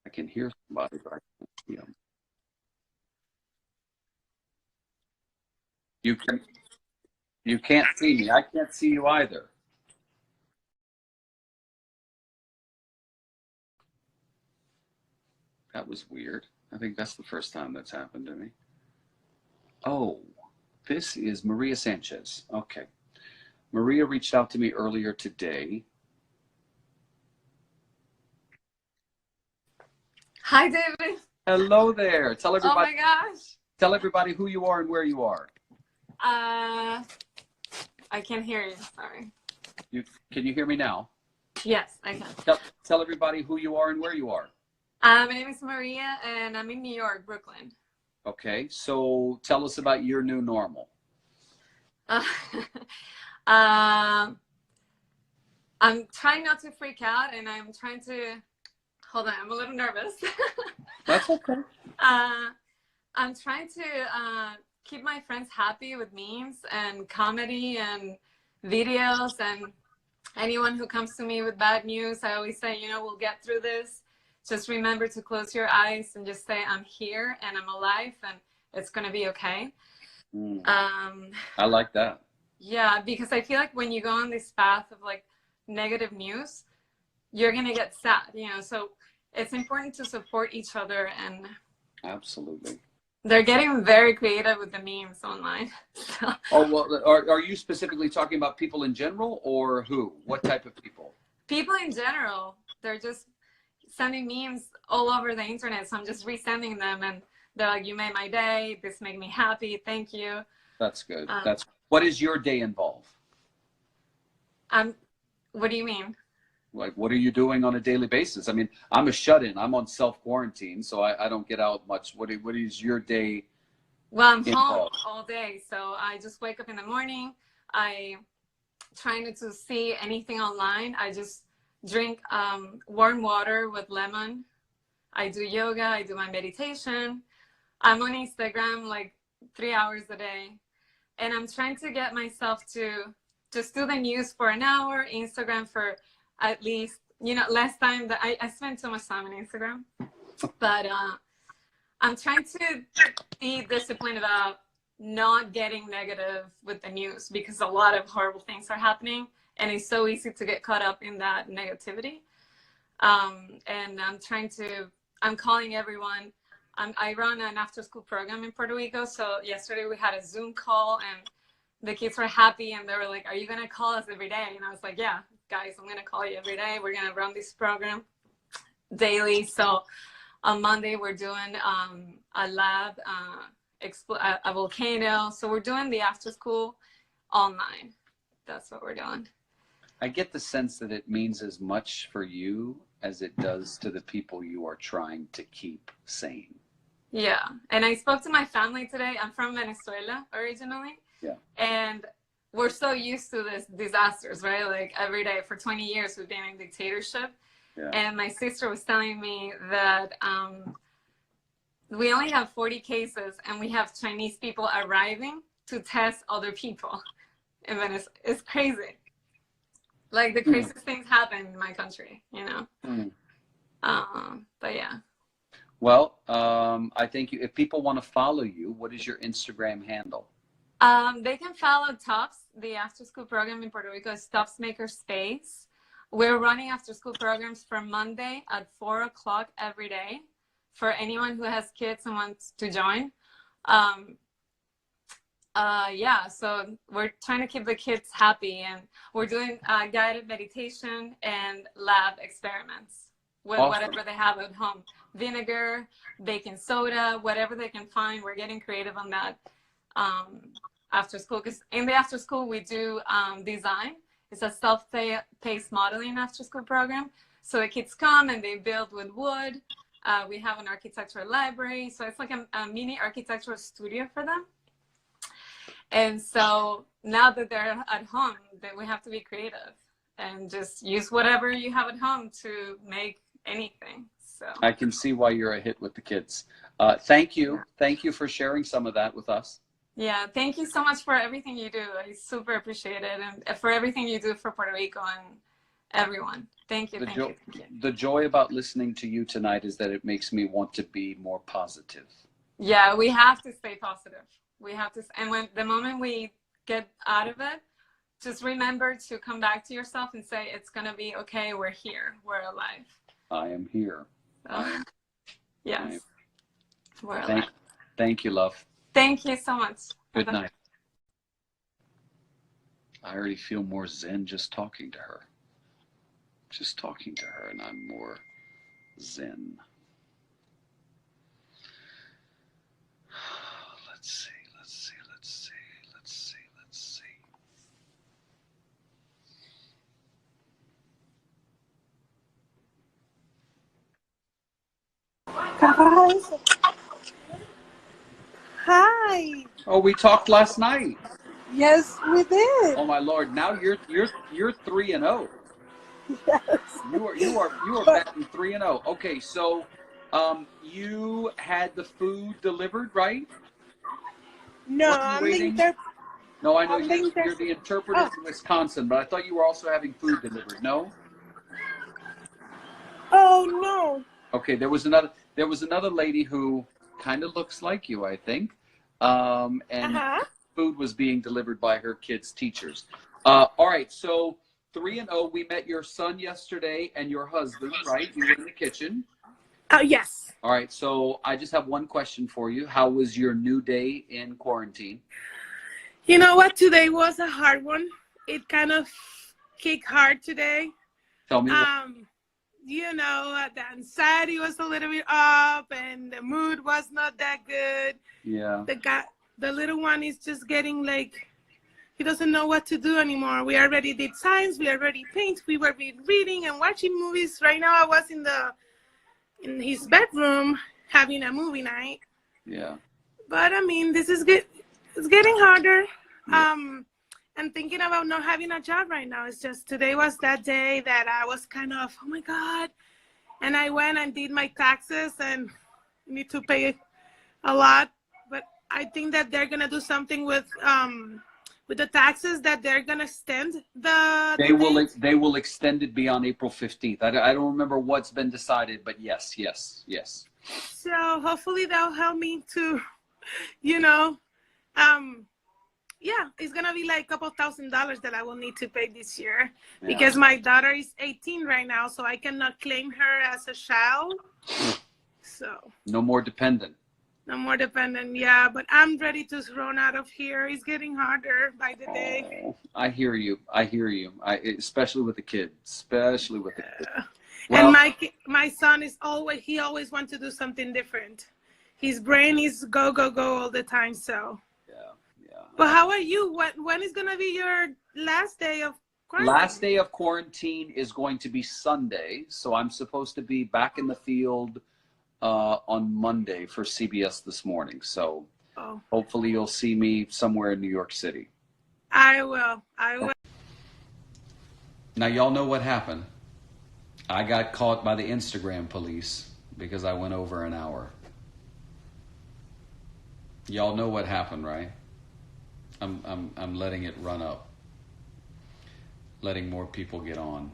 A: I can hear somebody, but I can't see them. You can't see me. I can't see you either. That was weird. I think that's the first time that's happened to me. Oh, this is Maria Sanchez. Okay. Maria reached out to me earlier today.
L: Hi, David.
A: Hello there. Tell everybody.
L: Oh my gosh.
A: Tell everybody who you are and where you are.
L: I can't hear you. Sorry.
A: Can you hear me now?
L: Yes, I can.
A: Tell everybody who you are and where you are.
L: My name is Maria, and I'm in New York, Brooklyn.
A: Okay, so tell us about your new normal.
L: I'm trying not to freak out, and I'm trying to. Hold on, I'm a little nervous.
A: That's okay.
L: I'm trying to keep my friends happy with memes and comedy and videos, and anyone who comes to me with bad news, I always say, we'll get through this. Just remember to close your eyes and just say, I'm here and I'm alive and it's going to be okay.
A: I like that.
L: Yeah, because I feel like when you go on this path of like negative news, you're going to get sad, so it's important to support each other. And
A: absolutely.
L: They're getting very creative with the memes online. So.
A: Oh, well, are you specifically talking about people in general or who? What type of people?
L: People in general. They're just sending memes all over the internet. So I'm just resending them and they're like, you made my day. This made me happy. Thank you.
A: That's good. What does your day involve?
L: What do you mean?
A: Like, what are you doing on a daily basis? I mean, I'm a shut-in. I'm on self-quarantine, so I don't get out much. What is your day?
L: Well, I'm home all day, so I just wake up in the morning. I try not to see anything online. I just drink warm water with lemon. I do yoga. I do my meditation. I'm on Instagram like 3 hours a day. And I'm trying to get myself to just do the news for an hour, Instagram for at least, less time. That I spend so much time on Instagram. But I'm trying to be disciplined about not getting negative with the news because a lot of horrible things are happening. And it's so easy to get caught up in that negativity. And I'm calling everyone. I run an after-school program in Puerto Rico. So yesterday we had a Zoom call and the kids were happy and they were like, are you going to call us every day? And I was like, yeah, guys, I'm going to call you every day. We're going to run this program daily. So On Monday, we're doing a lab, a volcano. So we're doing the after school online. That's what we're doing.
A: I get the sense that it means as much for you as it does to the people you are trying to keep sane.
L: Yeah. And I spoke to my family today. I'm from Venezuela originally.
A: Yeah.
L: And we're so used to this disasters, right? Like every day for 20 years, we've been in dictatorship.
A: Yeah.
L: And my sister was telling me that we only have 40 cases and we have Chinese people arriving to test other people in Venezuela. It's crazy. Like the craziest things happen in my country, you know? But yeah.
A: Well, I think if people want to follow you, what is your Instagram handle?
L: They can follow TOPS, the after school program in Puerto Rico is TOPS Maker Space. We're running after school programs from Monday at 4 o'clock every day for anyone who has kids and wants to join. Yeah, so we're trying to keep the kids happy, and we're doing guided meditation and lab experiments with whatever they have at home. Vinegar, baking soda, whatever they can find. We're getting creative on that after school, because in the after school we do design. It's a self-paced modeling after school program. So the kids come and they build with wood. We have an architectural library. So it's like a mini architectural studio for them. And so now that they're at home, then we have to be creative and just use whatever you have at home to make anything. So
A: I can see why you're a hit with the kids. Thank you. Thank you for sharing some of that with us.
L: Yeah, thank you so much for everything you do. I super appreciate it, and for everything you do for Puerto Rico and everyone. Thank you.
A: The joy about listening to you tonight is that it makes me want to be more positive.
L: Yeah, we have to stay positive. We have to, and the moment we get out of it, just remember to come back to yourself and say, it's going to be okay. We're here. We're alive.
A: I am here.
L: Yes. We're alive.
A: Thank you, love.
L: Thank you so much.
A: Good night. I already feel more zen just talking to her. And I'm more zen. Let's see.
G: Guys. Hi.
A: Oh, we talked last night.
G: Yes, we did.
A: Oh my Lord! Now you're 3-0.
G: Yes.
A: You are batting 3-0. Okay, so you had the food delivered, right?
G: No, I'm being there.
A: No, I know you're the interpreter in Wisconsin, but I thought you were also having food delivered. No?
G: Oh no.
A: Okay, there was another lady who kind of looks like you, I think, and food was being delivered by her kids' teachers. All right, so 3-0. We met your son yesterday and your husband, right? You were in the kitchen.
G: Oh yes.
A: All right, so I just have one question for you. How was your new day in quarantine?
G: You know what? Today was a hard one. It kind of kicked hard today.
A: Tell me.
G: You know, the anxiety was a little bit up, and the mood was not that good.
A: Yeah.
G: The little one is just getting like, he doesn't know what to do anymore. We already did science. We already paint. We were reading and watching movies. Right now, I was in his bedroom having a movie night.
A: Yeah.
G: But I mean, this is good. It's getting harder. And thinking about not having a job right now. It's just, today was that day that I was kind of, oh my God. And I went and did my taxes, and need to pay a lot. But I think that they're going to do something with the taxes, that they're going to extend
A: They will extend it beyond April 15th. I don't remember what's been decided, but yes.
G: So hopefully they'll help me to, yeah, it's going to be like a couple $1,000s that I will need to pay this year, because my daughter is 18 right now, so I cannot claim her as a child. So
A: no more dependent.
G: No more dependent, yeah. But I'm ready to run out of here. It's getting harder by the day.
A: I hear you. Especially with the kids.
M: And
A: Well,
M: my son is always wants to do something different. His brain is go go go all the time. So.
A: yeah.
M: But how are you? When is gonna be your last day of
A: Last
M: quarantine?
A: day of quarantine is going to be Sunday, so I'm supposed to be back in the field on Monday for CBS This Morning. So
M: Oh,
A: hopefully you'll see me somewhere in New York City.
M: I will. I will.
A: Now y'all know what happened. I got caught by the Instagram police because I went over an hour. Y'all know what happened, right? I'm letting it run up. Letting more people get on.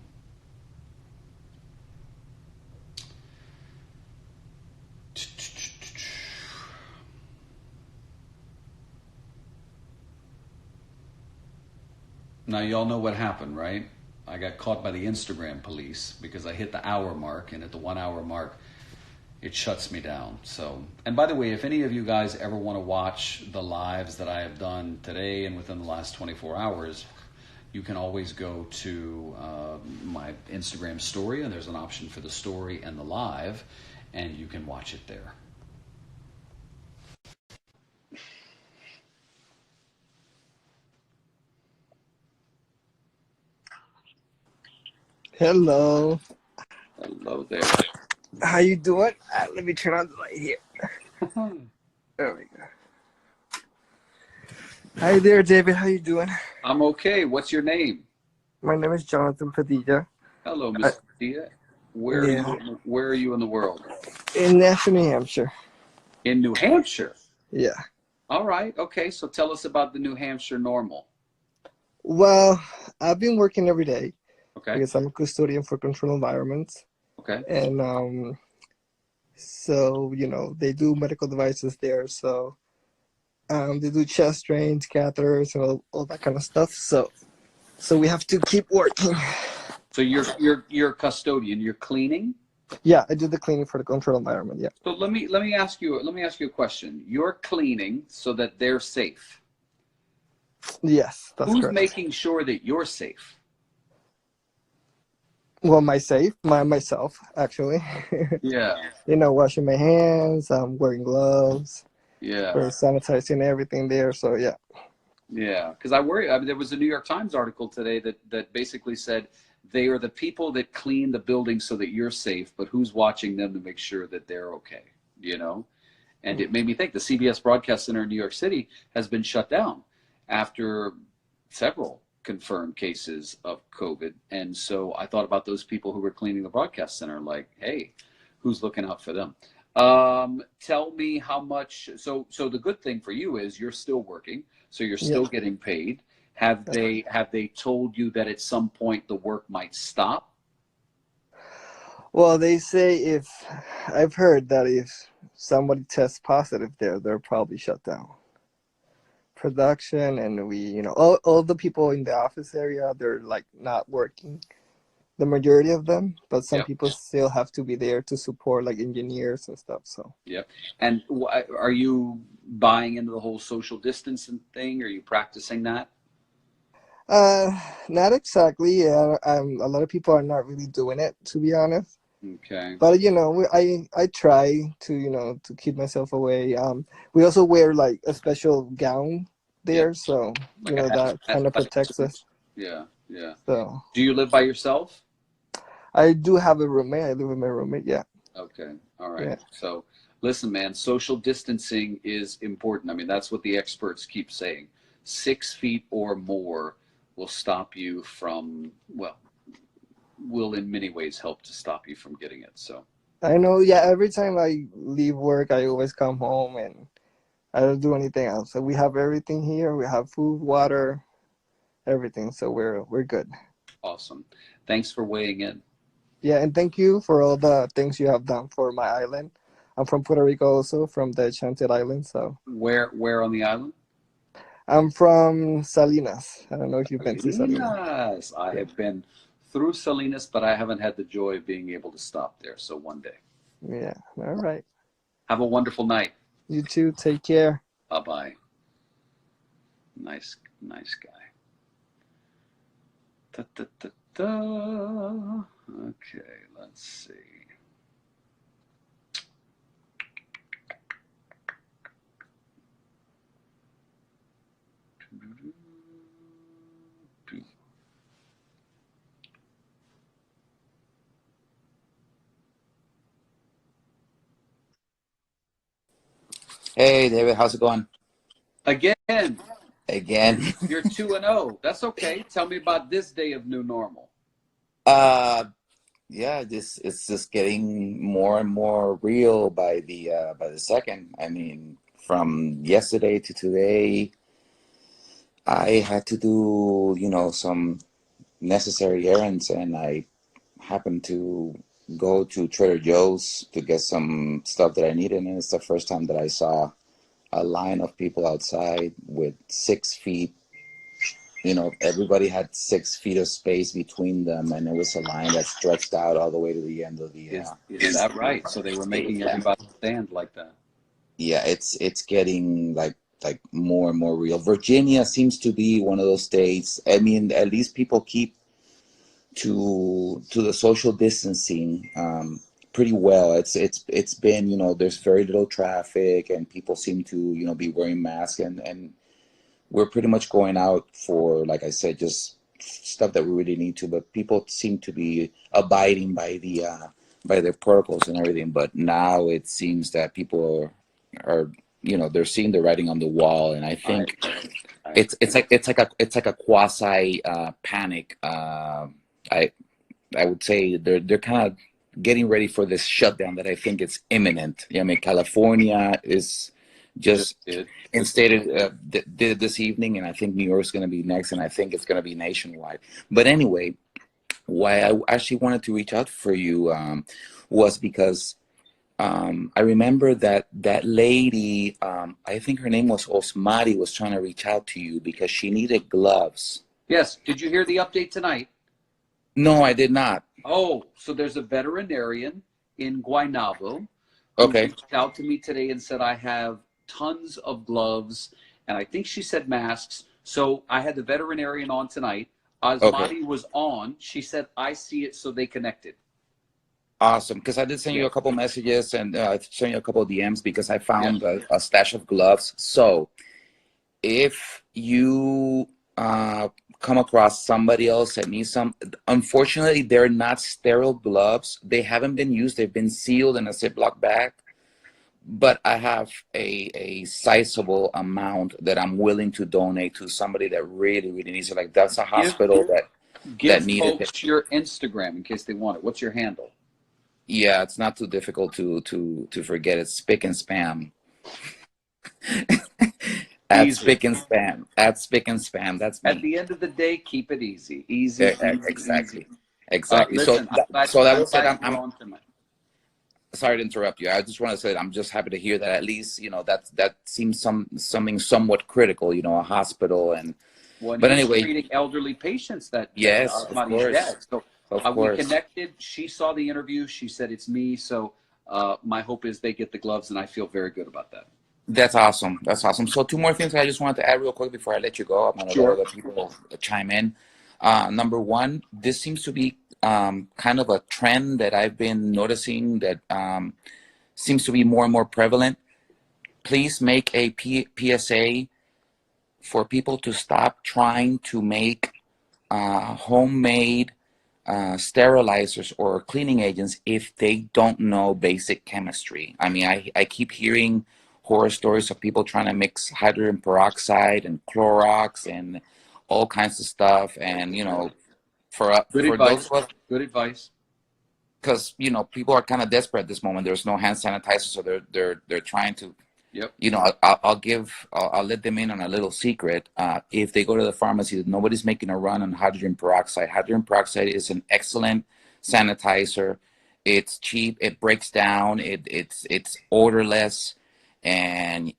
A: Now y'all know what happened, right? I got caught by the Instagram police because I hit the hour mark, and at the 1 hour mark, it shuts me down. So, and by the way, if any of you guys ever want to watch the lives that I have done today and within the last 24 hours, you can always go to my Instagram story, and there's an option for the story and the live, and you can watch it there.
N: Hello.
A: Hello there.
N: How you doing? Let me turn on the light here. There we go. Hi there, David. How you doing?
A: I'm okay. What's your name?
N: My name is Jonathan Padilla.
A: Hello, Miss Dia. Where are you in the world?
N: In Nashville, New Hampshire.
A: In New Hampshire?
N: Yeah.
A: All right. Okay. So tell us about the New Hampshire normal.
N: Well, I've been working every day.
A: Okay.
N: Because I'm a custodian for controlled environments.
A: Okay.
N: And so, you know, they do medical devices there. So they do chest drains, catheters, and all that kind of stuff. So we have to keep working.
A: So you're a custodian. You're cleaning?
N: Yeah, I do the cleaning for the controlled environment. Yeah.
A: So let me ask you a question. You're cleaning so that they're safe.
N: Yes, that's
A: Who's
N: correct.
A: making sure that you're safe?
N: Well, myself, actually.
A: Yeah.
N: You know, washing my hands, wearing gloves,
A: Yeah.
N: sanitizing everything there. So yeah.
A: Yeah, because I worry. I mean, there was a New York Times article today that basically said they are the people that clean the building so that you're safe, but who's watching them to make sure that they're okay? You know, and it made me think the CBS Broadcast Center in New York City has been shut down after several confirmed cases of COVID, and so I thought about those people who were cleaning the broadcast center. Like, hey, who's looking out for them? Tell me how much. So the good thing for you is you're still working. So you're still getting paid. Have they told you that at some point the work might stop?
N: Well, they say I've heard that if somebody tests positive there, they're probably shut down production, and all the people in the office area, they're like not working, the majority of them, but some people still have to be there to support like engineers and stuff. So
A: Yep. And are you buying into the whole social distancing thing? Are you practicing that?
N: not exactly. Yeah, a lot of people are not really doing it, to be honest.
A: Okay.
N: But I try to to keep myself away. We also wear like a special gown there, so
A: Like
N: that kind of protects us.
A: Yeah, yeah.
N: So
A: Do you live by yourself?
N: I do have a roommate. I live with my roommate. Yeah.
A: Okay. All right.
N: Yeah.
A: So listen, man, social distancing is important. I mean, that's what the experts keep saying. 6 feet or more will stop you from, well, will in many ways help to stop you from getting it. So
N: I know. Yeah. Every time I leave work, I always come home and I don't do anything else. So we have everything here. We have food, water, everything. So we're good.
A: awesome. Thanks for weighing in.
N: Yeah, and thank you for all the things you have done for my island. I'm from Puerto Rico also, from the Enchanted Island. So
A: Where on the island?
N: I'm from Salinas. I don't know if you've been to Salinas.
A: Salinas. I have been through Salinas, but I haven't had the joy of being able to stop there. So one day.
N: Yeah. All right.
A: Have a wonderful night.
N: You too. Take care.
A: Bye-bye. Nice guy. Da, da, da, da. Okay, let's see.
O: Hey, David, how's it going?
A: Again,
O: Again.
A: you're 2-0. That's okay. Tell me about this day of new normal.
O: Uh, yeah, this it's just getting more and more real by the second. I mean, from yesterday to today, I had to do, some necessary errands, and I happened to go to Trader Joe's to get some stuff that I needed, and it's the first time that I saw a line of people outside with 6 feet. Everybody had 6 feet of space between them, and it was a line that stretched out all the way to the end of the.
A: Is that right? So they were making everybody stand like that.
O: Yeah, it's getting like more and more real. Virginia seems to be one of those states. I mean, at least people keep to the social distancing pretty well. It's been, there's very little traffic, and people seem to, be wearing masks, and we're pretty much going out for, like I said, just stuff that we really need to. But people seem to be abiding by their protocols and everything. But now it seems that people are they're seeing the writing on the wall, and I think it's like a quasi panic. I would say they're kind of getting ready for this shutdown that I think it's imminent. I mean, California is just instated did it this evening, and I think New York's going to be next, and I think it's going to be nationwide. But anyway, why I actually wanted to reach out for you was because I remember that lady, I think her name was Osmari, was trying to reach out to you because she needed gloves.
A: Yes. Did you hear the update tonight?
O: No, I did not.
A: Oh, so there's a veterinarian in Guaynabo who
O: Okay.
A: reached out to me today and said, I have tons of gloves, and I think she said masks. So I had the veterinarian on tonight. Asmati was on. She said, I see it, so they connected.
O: Awesome, because I did send you a couple messages and send you a couple of DMs because I found a stash of gloves. So if you come across somebody else that needs some, unfortunately, they're not sterile gloves. They haven't been used. They've been sealed in a Ziploc bag. But I have a sizable amount that I'm willing to donate to somebody that really, really needs it. Like that's a hospital that needed it.
A: Folks your Instagram in case they want it. What's your handle?
O: Yeah, it's not too difficult to forget. It's Spick and Spam. At Spick and Spam. At Spick and Spam. That's me.
A: At the end of the day, keep it easy. Easy.
O: Exactly. Exactly.
A: Listen,
O: so that was said,
A: I'm
O: sorry to interrupt you. I just want to say that I'm just happy to hear that at least, that seems something somewhat critical, a hospital and but anyway,
A: treating elderly patients that
O: yes, of course.
A: Dead. So
O: of course.
A: We connected. She saw the interview. She said it's me. So my hope is they get the gloves, and I feel very good about that.
O: That's awesome. That's awesome. So 2 more things I just wanted to add real quick before I let you go. I'm going to let other people chime in. Number one, this seems to be kind of a trend that I've been noticing that seems to be more and more prevalent. Please make a PSA for people to stop trying to make homemade sterilizers or cleaning agents if they don't know basic chemistry. I mean, I keep hearing horror stories of people trying to mix hydrogen peroxide and Clorox and all kinds of stuff. And, for those of us,
A: good advice.
O: Because, people are kind of desperate at this moment. There's no hand sanitizer, so they're trying to, I'll let them in on a little secret. If they go to the pharmacy, nobody's making a run on hydrogen peroxide. Hydrogen peroxide is an excellent sanitizer. It's cheap. It breaks down. It's odorless. And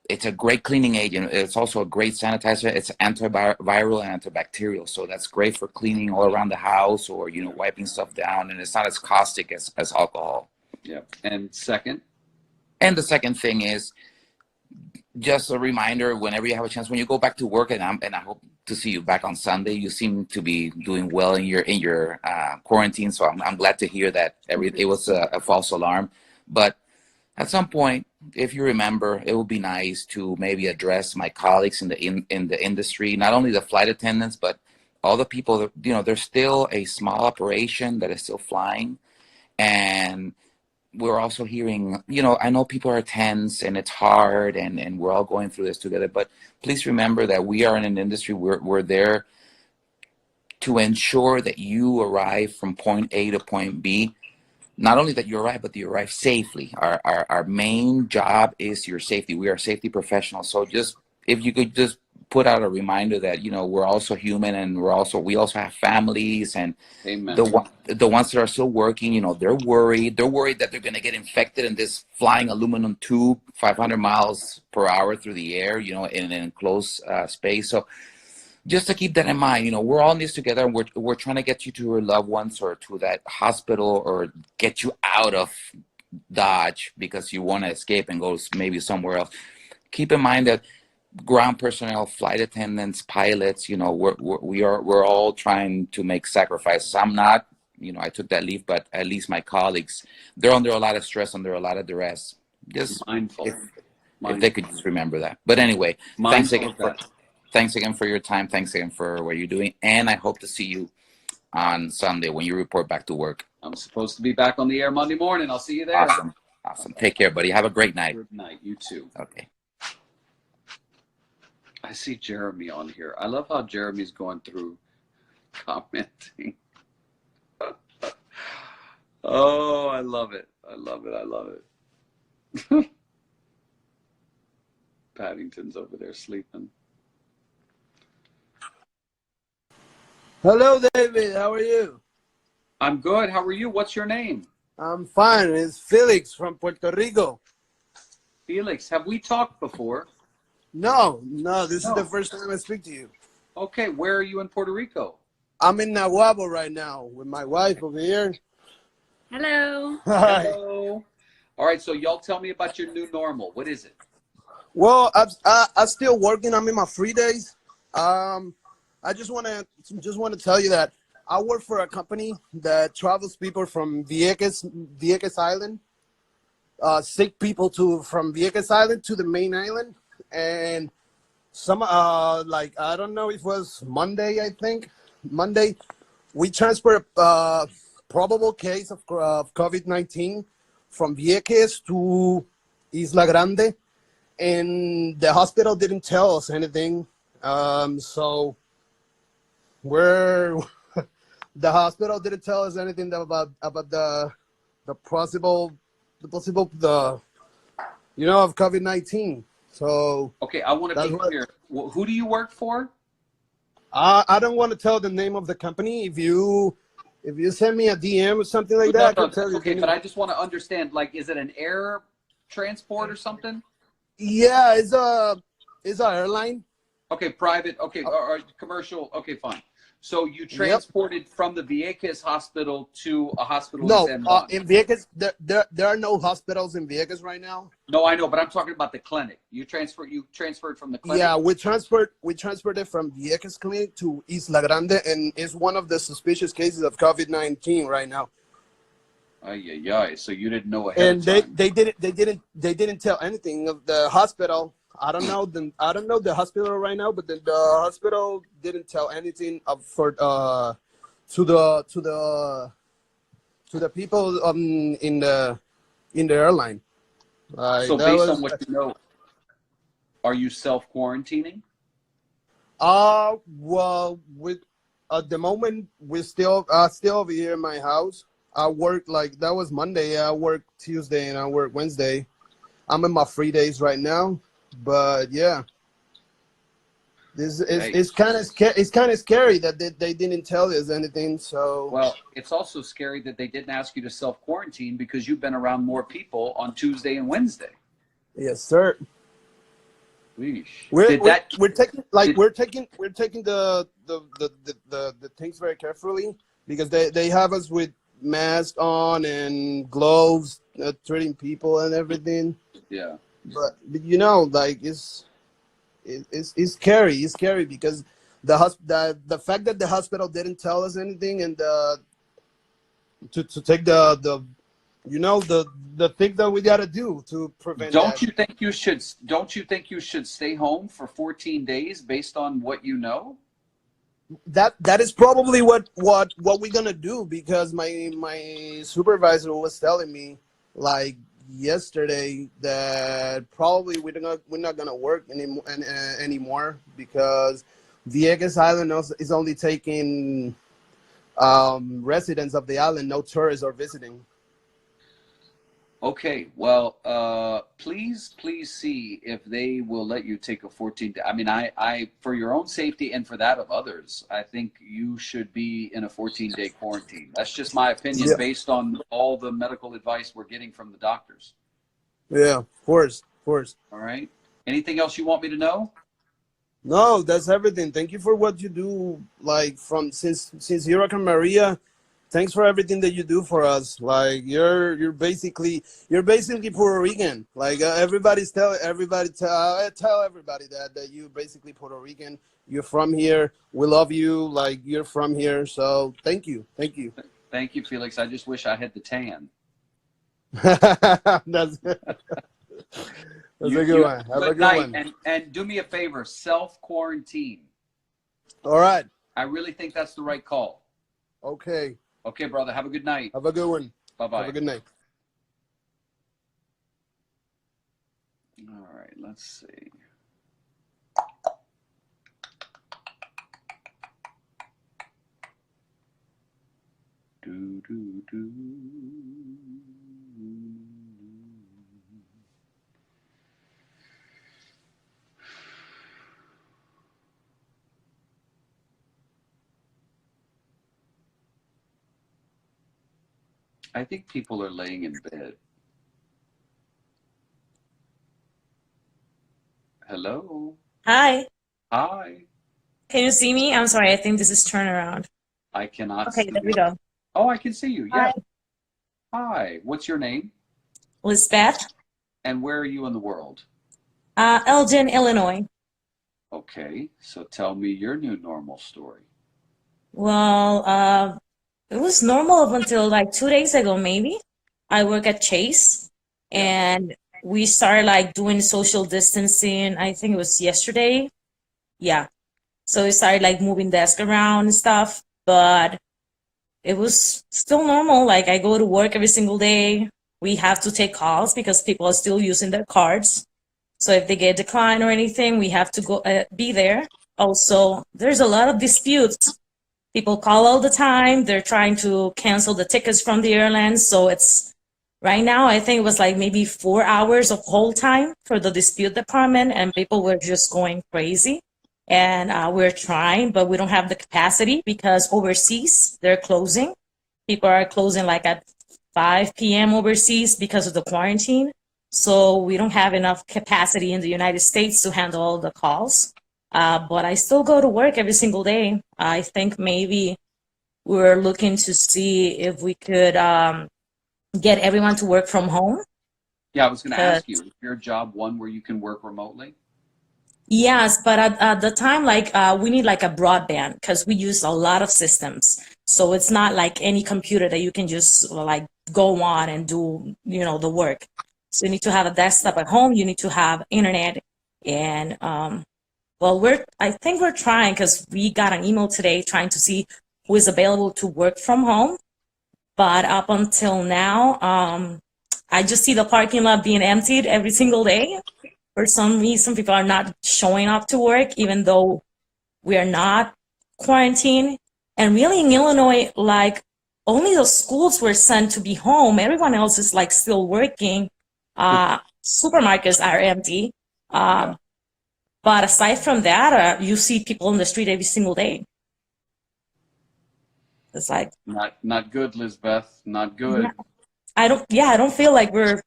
O: it's a great cleaning agent. It's also a great sanitizer. It's antiviral and antibacterial. So that's great for cleaning all around the house or, wiping stuff down. And it's not as caustic as alcohol.
A: Yeah. And second?
O: And the second thing is just a reminder, whenever you have a chance, when you go back to work, and I hope to see you back on Sunday. You seem to be doing well in your quarantine, so I'm glad to hear that. It was a false alarm, but at some point, if you remember, it would be nice to maybe address my colleagues in the industry, not only the flight attendants, but all the people that, there's still a small operation that is still flying, and we're also hearing, I know people are tense and it's hard, and we're all going through this together, but please remember that we are in an industry, we're there to ensure that you arrive from point A to point B. Not only that you arrive, but that you arrive safely. Our main job is your safety. We are safety professionals. So if you could just put out a reminder that, we're also human, and we also have families, and
A: Amen.
O: the ones that are still working, they're worried. They're worried that they're going to get infected in this flying aluminum tube, 500 miles per hour through the air, in an enclosed space. So just to keep that in mind, we're all in this together, and we're trying to get you to your loved ones or to that hospital, or get you out of Dodge because you want to escape and go maybe somewhere else. Keep in mind that ground personnel, flight attendants, pilots, we're all trying to make sacrifices. I'm not, I took that leave, but at least my colleagues, they're under a lot of stress, under a lot of duress. Just
A: mindful.
O: If they could just remember that. But anyway, thanks again for your time. Thanks again for what you're doing. And I hope to see you on Sunday when you report back to work.
A: I'm supposed to be back on the air Monday morning. I'll see you there.
O: Awesome. Take care, buddy. Have a great night.
A: Good night. You too.
O: Okay.
A: I see Jeremy on here. I love how Jeremy's going through commenting. Oh, I love it. I love it. Paddington's over there sleeping.
P: Hello, David. How are you?
A: I'm good. How are you? What's your name?
P: I'm fine. It's Felix from Puerto Rico.
A: Felix, have we talked before?
P: No. This is the first time I speak to you.
A: Okay, where are you in Puerto Rico?
P: I'm in Nahuabo right now with my wife over here.
Q: Hello.
P: Hi.
A: Hello. All right, so y'all tell me about your new normal. What is it?
P: Well, I'm still working. I'm in my free days. I just want to tell you that I work for a company that travels people from Vieques Island, sick people from Vieques Island to the main island, and some I don't know, it was Monday, I think. Monday, we transferred a probable case of COVID-19 from Vieques to Isla Grande, and the hospital didn't tell us anything. So the hospital didn't tell us anything about the possible of COVID-19. So
A: okay, I want to be clear. Who do you work for?
P: I don't want to tell the name of the company. If you send me a DM or something like that, I can tell you.
A: Okay, but I just want to understand. Like, is it an air transport or something?
P: Yeah, it's a airline.
A: Okay, private. Okay, or commercial. Okay, fine. So you transported from the Vieques hospital to a hospital in San Juan.
P: In Vieques, there are no hospitals in Vieques right now.
A: No, I know, but I'm talking about the clinic. You transferred from the clinic.
P: Yeah, we transferred it from Vieques clinic to Isla Grande, and it's one of the suspicious cases of COVID-19 right now.
A: Ay. So you didn't know ahead of time.
P: They didn't tell anything of the hospital. I don't know the hospital right now, but the hospital didn't tell anything to the people in the airline.
A: So based on what you know, are you self-quarantining?
P: Well, at the moment we're still over here in my house. I work that was Monday. I work Tuesday and I work Wednesday. I'm in my free days right now. But yeah, it's kind of scary that they didn't tell us anything. So
A: well, it's also scary that they didn't ask you to self-quarantine because you've been around more people on Tuesday and Wednesday.
P: Yes, sir. We're taking the things very carefully because they have us with masks on and gloves, treating people and everything.
A: Yeah.
P: but you know, like it's scary. It's scary because the fact that the hospital didn't tell us anything, and to take the you know the thing that we got to do to prevent that.
A: Don't you think you should stay home for 14 days based on what you know?
P: That is probably what we're gonna do, because my supervisor was telling me like yesterday that probably we're not gonna work anymore, because Vieques Island is only taking residents of the island, no tourists are visiting.
A: Okay, well, please see if they will let you take a 14-day. I mean, I, for your own safety and for that of others, I think you should be in a 14-day quarantine. That's just my opinion based on all the medical advice we're getting from the doctors.
P: Yeah, of course.
A: All right. Anything else you want me to know?
P: No, that's everything. Thank you for what you do. Like since Hurricane Maria, thanks for everything that you do for us. Like you're basically Puerto Rican. Like tell everybody that you basically Puerto Rican. You're from here. We love you. Like you're from here. So thank you.
A: Thank you, Felix. I just wish I had the tan.
P: That's a good one. Have a good one.
A: And do me a favor, self-quarantine.
P: All right.
A: I really think that's the right call.
P: Okay.
A: Okay, brother. Have a good night.
P: Have a good one.
A: Bye-bye.
P: Have a good night.
A: All right, let's see. I think people are laying in bed. Hello.
R: Hi.
A: Hi.
R: Can you see me? I'm sorry. I think this is turnaround.
A: I cannot
R: Okay,
A: see
R: there we
A: you.
R: go.
A: Oh, I can see you.
R: Hi.
A: Yeah. Hi. What's your name?
R: Lisbeth.
A: And where are you in the world?
R: Elgin, Illinois.
A: Okay. So tell me your new normal story.
R: Well, it was normal up until like 2 days ago, maybe. I work at Chase, and we started like doing social distancing. I think it was yesterday. Yeah. So we started like moving desk around and stuff, but it was still normal. Like I go to work every single day. We have to take calls because people are still using their cards. So if they get declined or anything, we have to go be there. Also, there's a lot of disputes. People call all the time. They're trying to cancel the tickets from the airlines. So it's right now, I think it was like maybe 4 hours of hold time for the dispute department, and people were just going crazy. And we're trying, but we don't have the capacity because overseas they're closing. People are closing like at 5 p.m. overseas because of the quarantine. So we don't have enough capacity in the United States to handle all the calls. But I still go to work every single day. I think maybe we're looking to see if we could get everyone to work from home.
A: Yeah, I was going to ask you, is your job one where you can work remotely?
R: Yes, but at the time, like we need like a broadband because we use a lot of systems. So it's not like any computer that you can just like go on and do, the work. So you need to have a desktop at home. You need to have internet, and well, I think we're trying because we got an email today trying to see who is available to work from home. But up until now, I just see the parking lot being emptied every single day. For some reason, people are not showing up to work, even though we are not quarantined. And really in Illinois, like only the schools were sent to be home. Everyone else is like still working. Supermarkets are empty. But aside from that, you see people on the street every single day. It's like
A: not good, Lisbeth. Not good.
R: Yeah, I don't feel like we're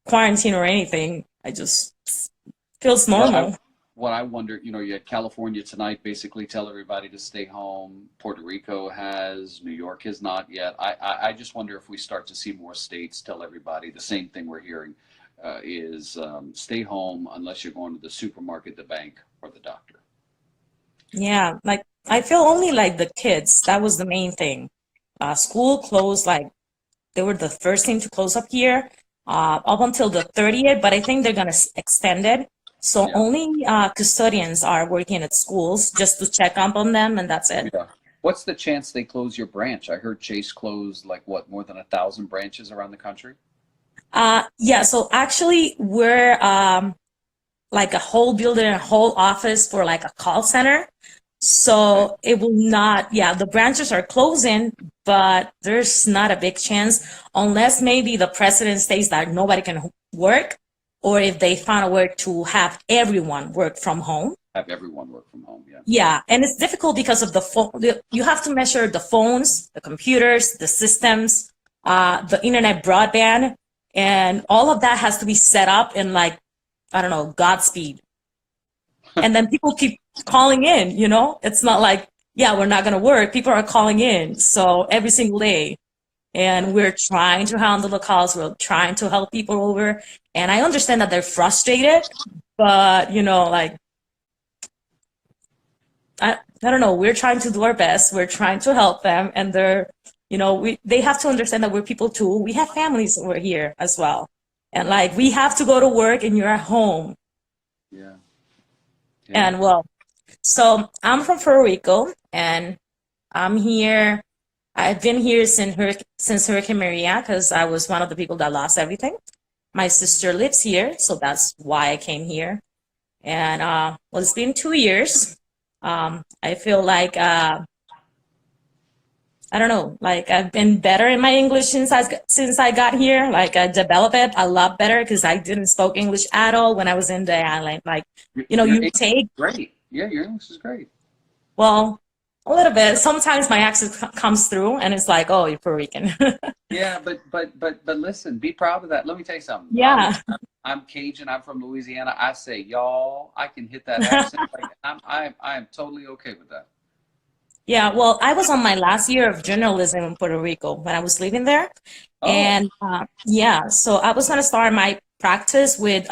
R: quarantined or anything. I just feels normal.
A: What I wonder, you had California tonight basically tell everybody to stay home. Puerto Rico has, New York has not yet. I just wonder if we start to see more states tell everybody the same thing we're hearing. is stay home unless you're going to the supermarket, the bank, or the doctor.
R: Yeah, like I feel only like the kids. That was the main thing. School closed, like they were the first thing to close up here, up until the 30th, but I think they're gonna extend it. So
A: Yeah.
R: only custodians are working at schools just to check up on them, and that's it.
A: Yeah. What's the chance they close your branch? I heard Chase closed like what, more than 1,000 branches around the country?
R: Yeah, so actually we're like a whole building, a whole office for like a call center. So it will not, yeah, the branches are closing, but there's not a big chance unless maybe the president states that nobody can work, or if they found a way to have everyone work from home.
A: Have everyone work from home, yeah.
R: Yeah, and it's difficult because of the phone. You have to measure the phones, the computers, the systems, the internet broadband, and all of that has to be set up in like, I don't know, Godspeed. And then people keep calling in, you know? It's not like, yeah, we're not going to work. People are calling in. So every single day. And we're trying to handle the calls. We're trying to help people over. And I understand that they're frustrated, but, you know, like, I don't know. We're trying to do our best. We're trying to help them. And they're, you know, they have to understand that we're people too. We have families over here as well. And like, we have to go to work and you're at home.
A: Yeah.
R: And well, so I'm from Puerto Rico and I'm here. I've been here since Hurricane Maria because I was one of the people that lost everything. My sister lives here, so that's why I came here. And well, it's been 2 years. I feel like I don't know, like I've been better in my English since I got here. Like I developed it a lot better because I didn't speak English at all when I was in the island. Like, you know,
A: Your
R: you
A: English
R: take,
A: is great. Yeah, your English is great.
R: well, a little bit. Sometimes my accent comes through and it's like, oh, you're Puerto Rican.
A: Yeah, but listen, be proud of that. Let me tell you something.
R: Yeah.
A: I'm Cajun. I'm from Louisiana. I say y'all. I can hit that accent. Like, I'm totally okay with that.
R: Yeah, well, I was on my last year of journalism in Puerto Rico when I was living there. And yeah, so I was gonna start my practice with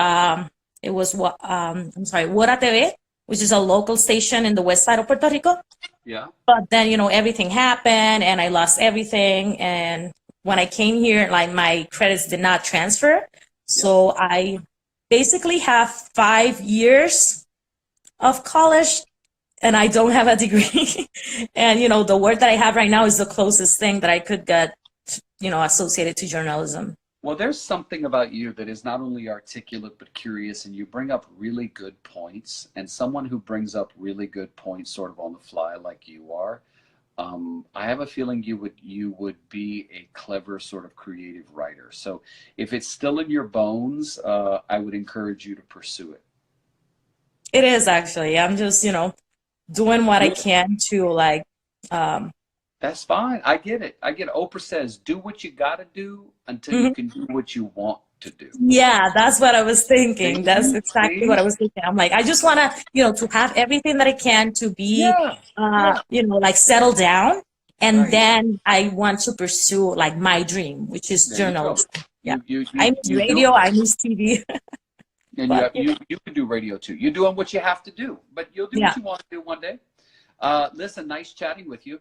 R: it was what I'm sorry, Wora TV, which is a local station in the west side of Puerto Rico.
A: Yeah.
R: But then, you know, everything happened and I lost everything. And when I came here, like my credits did not transfer. So I basically have 5 years of college and I don't have a degree. And, you know, the work that I have right now is the closest thing that I could get, you know, associated to journalism.
A: Well, there's something about you that is not only articulate but curious, and you bring up really good points. And someone who brings up really good points sort of on the fly like you are, I have a feeling you would be a clever sort of creative writer. So if it's still in your bones, I would encourage you to pursue it.
R: It is actually. I'm just, you know, doing what I can to like
A: That's fine. I get it. Oprah says, do what you got to do until you can do what you want to do.
R: Yeah, that's what I was thinking. That's exactly
A: See?
R: what I was thinking. I'm like, I just want to, you know, to have everything that I can to be, you know, like settle down. And then I want to pursue like my dream, which is
A: There you go.
R: journalism. Yeah.
A: You
R: I miss
A: do
R: radio,
A: it.
R: I miss TV.
A: And
R: But,
A: you can do radio too. You're doing what you have to do, but you'll do
R: Yeah.
A: what you want to do one day. Listen, nice chatting with you.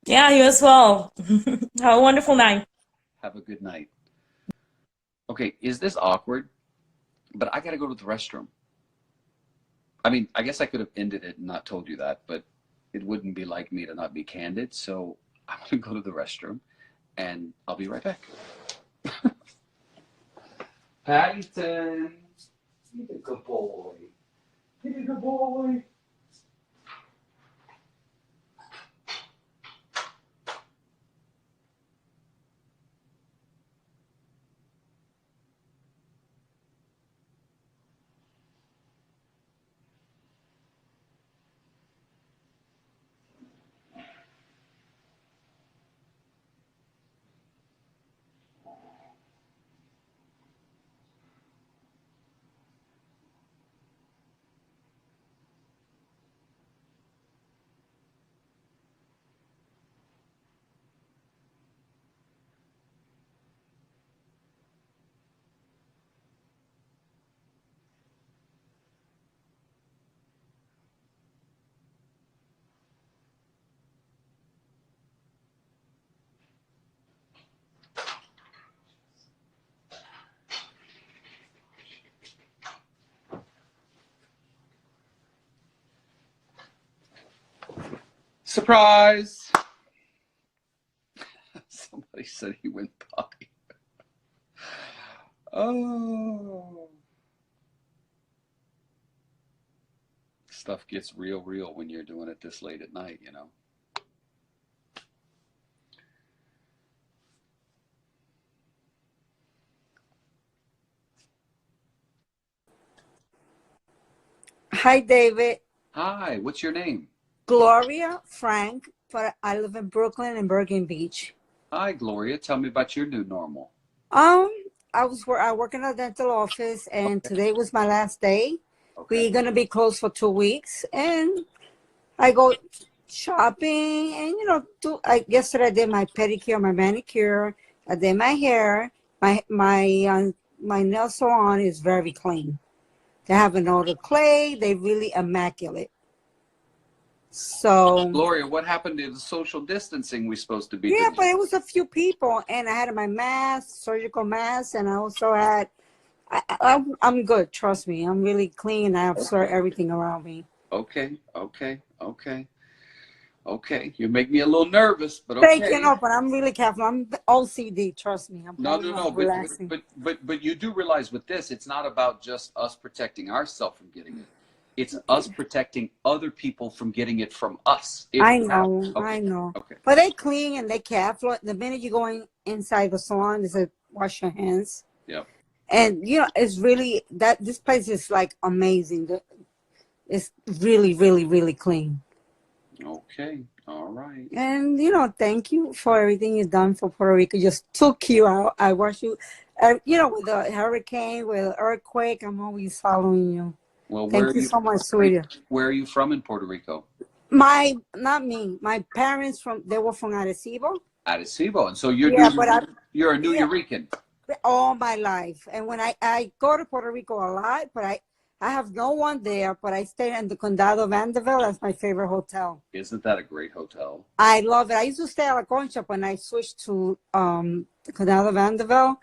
R: Yeah, you as well. Have a wonderful night.
A: Have a good night. Okay, is this awkward? But I got to go to the restroom. I mean, I guess I could have ended it and not told you that, but it wouldn't be like me to not be candid. So I'm going to go to the restroom and I'll be right back. Paddington, he's a good boy. He's a good boy. Surprise! Somebody said he went potty. Oh. Stuff gets real when you're doing it this late at night, you know.
S: Hi, David.
A: Hi, what's your name?
S: Gloria Frank, but I live in Brooklyn and Bergen Beach.
A: Hi, Gloria. Tell me about your new normal.
S: Um, I work in a dental office, and today was my last day.
A: Okay.
S: We're gonna be closed for 2 weeks, and I go shopping, and yesterday I did my pedicure, my manicure, I did my hair. My nail salon is very clean. They haven't ordered clay. They really immaculate. So
A: Gloria, what happened to the social distancing we supposed to be
S: yeah,
A: doing?
S: but it was a few people, and I had my mask, surgical mask, and I also had. I'm good. Trust me, I'm really clean. I observe everything around me.
A: Okay. You make me a little nervous, but okay.
S: Thank you, no, but I'm really careful. I'm OCD. Trust me. I'm
A: No.
S: relaxing.
A: But you do realize with this, it's not about just us protecting ourselves from getting it. It's us protecting other people from getting it from us.
S: I know.
A: Okay.
S: But they clean and they careful. The minute you go inside the salon, they say wash your hands.
A: Yep.
S: And it's really that this place is like amazing. It's really, really, really clean.
A: Okay. All right.
S: And thank you for everything you've done for Puerto Rico. Just took you out. I watched you. With the hurricane, with the earthquake, I'm always following you.
A: Well,
S: Thank you so much, sweetie.
A: Where are you from in Puerto Rico?
S: Not me. My parents they were from Arecibo.
A: Arecibo, and so you're you're a New Eurekan.
S: All my life. And when I go to Puerto Rico a lot, but I have no one there, but I stay in the Condado Vanderbilt. That's my favorite hotel.
A: Isn't that a great hotel?
S: I love it. I used to stay at La Concha, but I switched to the Condado Vanderbilt.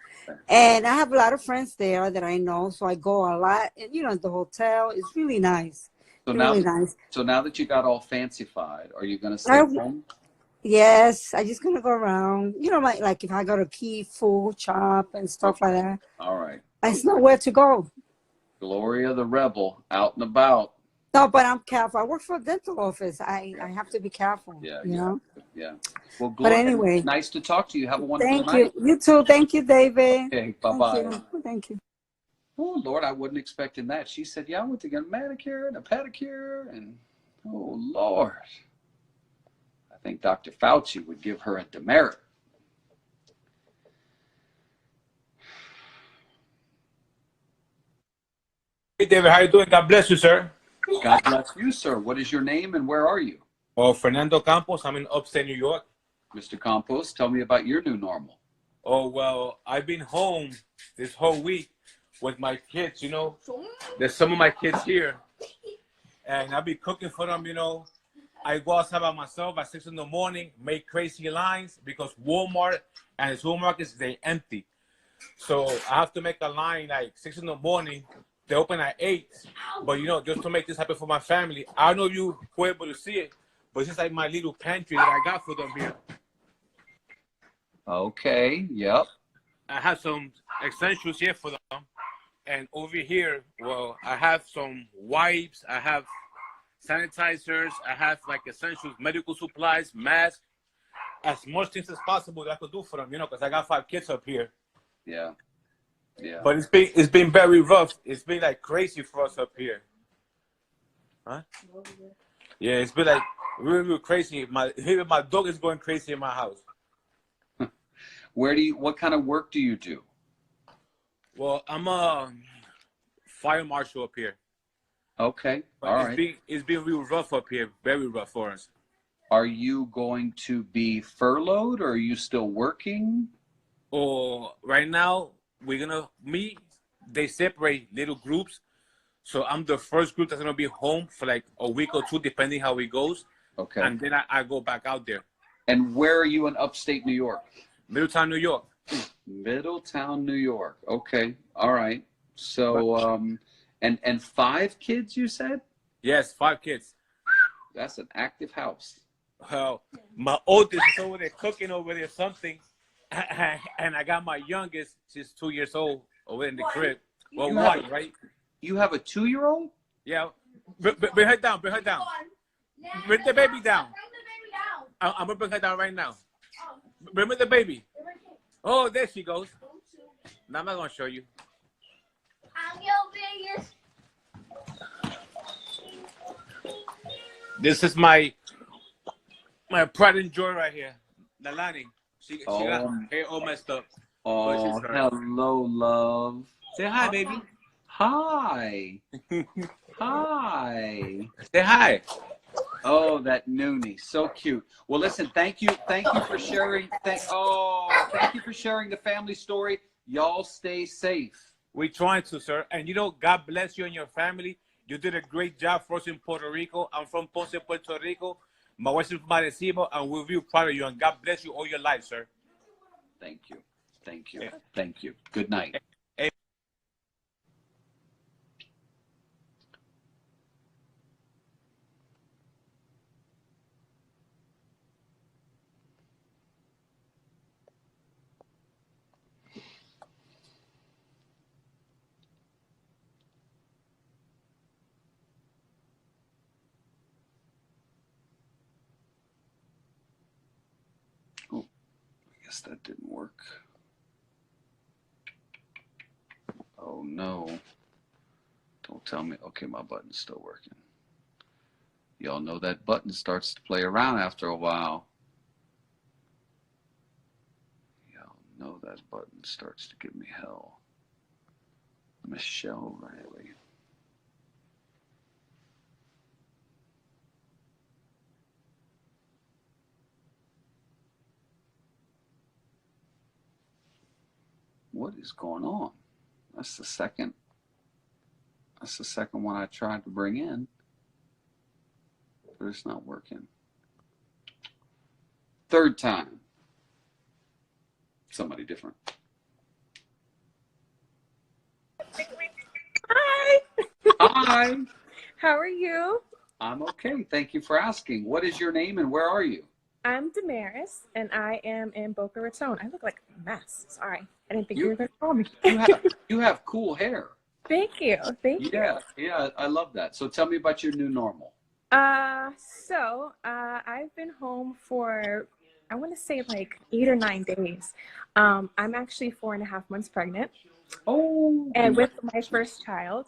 S: And I have a lot of friends there that I know, so I go a lot. And the hotel is really nice.
A: So
S: really nice.
A: So now that you got all fancified, are you going to stay home?
S: Yes, I just gonna go around. Like if I go to Key Food Shop and stuff like that.
A: All right.
S: I just know where to go.
A: Gloria the Rebel, out and about.
S: No, but I'm careful. I work for a dental office. I have to be careful.
A: Yeah. Well, Gloria,
S: but anyway,
A: nice to talk to you. Have a wonderful night.
S: Thank you. You too. Thank you, David.
A: Okay, bye-bye.
S: Thank you.
A: Oh, Lord, I wasn't expecting that. She said, yeah, I went to get a manicure and a pedicure, and oh, Lord. I think Dr. Fauci would give her a demerit.
T: Hey, David, how you doing? God bless you, sir.
A: God bless you, sir. What is your name and where are you?
T: Oh, Fernando Campos. I'm in upstate New York.
A: Mr. Campos, tell me about your new normal.
T: Oh, well, I've been home this whole week with my kids, There's some of my kids here. And I'll be cooking for them, I go outside by myself at 6 in the morning, make crazy lines because Walmart and supermarkets, they empty. So I have to make a line like 6 in the morning. They open at 8. But, just to make this happen for my family, I don't know if you were able to see it, but it's just like my little pantry that I got for them here.
A: Okay, yep.
T: I have some essentials here for them. And over here, well, I have some wipes, I have sanitizers, I have like essentials, medical supplies, masks, as much things as possible that I could do for them, because I got 5 kids up here.
A: Yeah.
T: But it's been very rough. It's been like crazy for us up here. Huh? Yeah, it's been like really crazy. Even my dog is going crazy in my house.
A: What kind of work do you do?
T: Well, I'm a fire marshal up here.
A: Okay, all right.
T: It's been real rough up here, very rough for us.
A: Are you going to be furloughed or are you still working?
T: Oh, right now, they separate little groups. So I'm the first group that's going to be home for like a week or 2, depending how it goes.
A: Okay.
T: And then I go back out there.
A: And where are you in upstate New York?
T: Middletown, New York.
A: Middletown, New York. Okay. All right. So, and 5 kids, you said?
T: Yes, 5 kids.
A: That's an active house.
T: My oldest is over there cooking over there something, and I got my youngest, she's 2 years old, over in the crib. Well,
A: You
T: one,
A: have
T: right?
A: You have a 2-year-old?
T: Yeah. Bring her down. Bring her down. Bring the baby down. I'm gonna bring her down right now. Bring me the baby. Oh, there she goes. Now I'm not gonna show you. This is my pride and joy right here, Nalani. She got her hair all messed up.
A: Oh, hello, love.
T: Say hi, baby.
A: Hi. Hi.
T: Say hi.
A: Oh, that noonie, so cute. Well, listen, thank you for sharing. Thank you for sharing the family story. Y'all stay safe.
T: We're trying to, sir. And you know, God bless you and your family. You did a great job for us in Puerto Rico. I'm from Ponce, Puerto Rico. My wife is from Arecibo, and we're real proud of you. And God bless you all your life, sir.
A: Thank you. Thank you. Thank you. Good night. Oh, I guess that didn't work. Oh no. Don't tell me. Okay, my button's still working. Y'all know that button starts to play around after a while. Y'all know that button starts to give me hell. Michelle Riley. What is going on? That's the second one I tried to bring in, but it's not working. Third time. Somebody different.
B: Hi.
A: Hi.
B: How are you?
A: I'm okay. Thank you for asking. What is your name and where are you?
B: I'm Damaris, and I am in Boca Raton. I look like a mess. Sorry. I didn't think you were going to call me.
A: You have cool hair.
B: Thank you. Thank you.
A: Yeah, I love that. So tell me about your new normal.
B: I've been home for, I want to say like 8 or 9 days. I'm actually 4.5 months pregnant.
A: Oh.
B: And with my first child.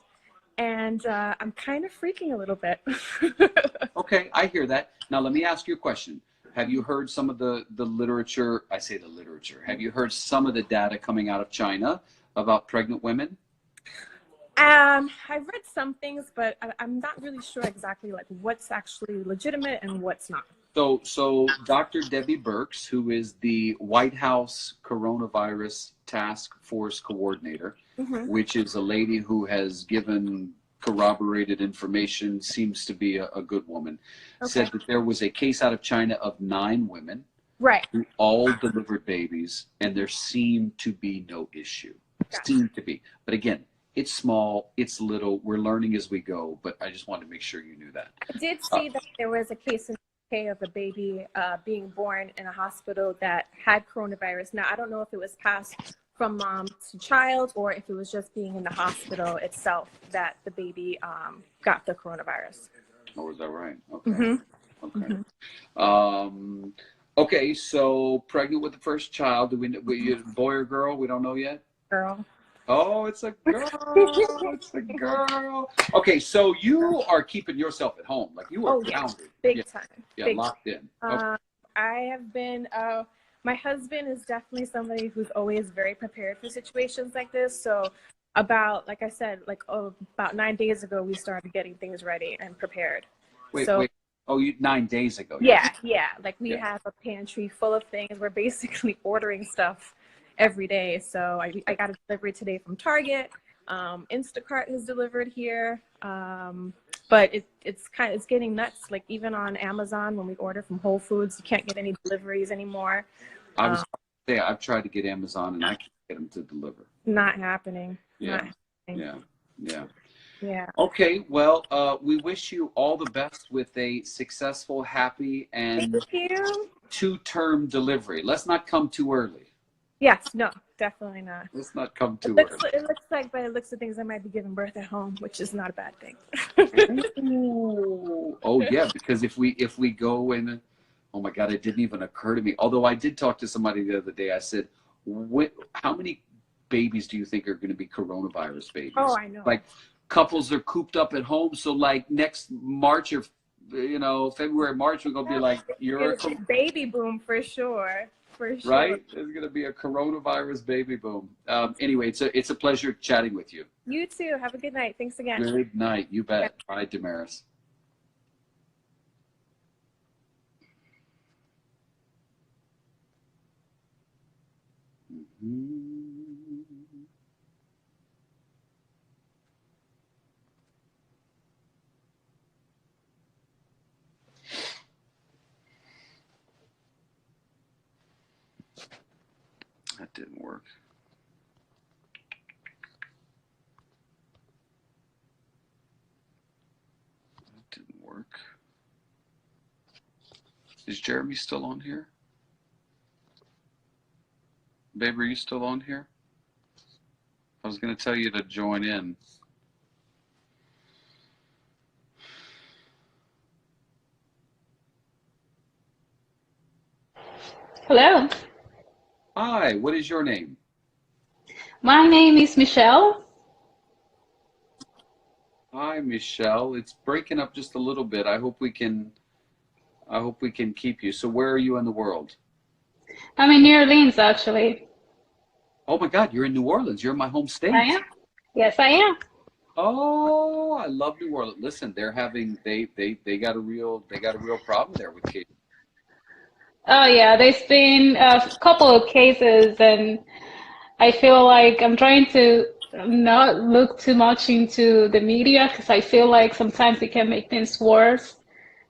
B: And I'm kind of freaking a little bit.
A: Okay, I hear that. Now let me ask you a question. Have you heard some of the literature? I say the literature. Have you heard some of the data coming out of China about pregnant women?
B: I've read some things, but I'm not really sure exactly like what's actually legitimate and what's not.
A: So Dr. Debbie Birx, who is the White House Coronavirus Task Force Coordinator, which is a lady who has given corroborated information, seems to be a good woman, said that there was a case out of China of 9 women who all delivered babies, and there seemed to be no issue. Seemed to be. But again, it's small, it's little, we're learning as we go, but I just wanted to make sure you knew that.
B: I did see that there was a case in the UK of a baby being born in a hospital that had coronavirus. Now, I don't know if it was passed from mom to child or if it was just being in the hospital itself that the baby got the coronavirus.
A: Oh, is that right? Okay. Okay. Okay, so pregnant with the first child. Do we boy or girl? We don't know yet?
B: Girl.
A: Oh, it's a girl. It's a girl. Okay, so you are keeping yourself at home. Like you are grounded.
B: Big time.
A: Yeah,
B: Big
A: locked in.
B: I have been, my husband is definitely somebody who's always very prepared for situations like this. So about, like I said, about 9 days ago, we started getting things ready and prepared.
A: Wait. Oh, 9 days ago.
B: Yeah. Like we have a pantry full of things. We're basically ordering stuff every day. So I got a delivery today from Target. Instacart has delivered here. But it's getting nuts. Like even on Amazon, when we order from Whole Foods, you can't get any deliveries anymore.
A: I've tried to get Amazon and I can't get them to deliver.
B: Not happening.
A: Yeah.
B: Not happening.
A: Yeah.
B: Yeah.
A: Okay, well, we wish you all the best with a successful, happy, and
B: Thank you.
A: two-term delivery. Let's not come too early.
B: Yes, no, definitely not.
A: Let's not come
B: It
A: too
B: looks,
A: early.
B: it looks like, by the looks of things, I might be giving birth at home, which is not a bad thing.
A: Ooh. Oh yeah, because if we go in, oh my God, it didn't even occur to me. Although I did talk to somebody the other day. I said, how many babies do you think are going to be coronavirus babies?
B: Oh, I know.
A: Like couples are cooped up at home, so like next March or February, March, we're gonna be like, you're a
B: baby boom for sure. For sure.
A: right? There's gonna be a coronavirus baby boom. Anyway, it's a pleasure chatting with you.
B: You too. Have a good night. Thanks again.
A: Good night. You bet. Bye, Damaris. That didn't work. That didn't work. Is Jeremy still on here? Babe, are you still on here? I was going to tell you to join in.
U: Hello.
A: Hi, what is your name?
U: My name is Michelle.
A: Hi, Michelle. It's breaking up just a little bit. I hope we can keep you. So where are you in the world?
U: I'm in New Orleans, actually.
A: Oh my God, you're in New Orleans. You're in my home state.
U: I am. Yes, I am.
A: Oh, I love New Orleans. Listen, they're having they got a real problem there with kids.
U: Oh yeah, there's been a couple of cases, and I feel like I'm trying to not look too much into the media because I feel like sometimes it can make things worse.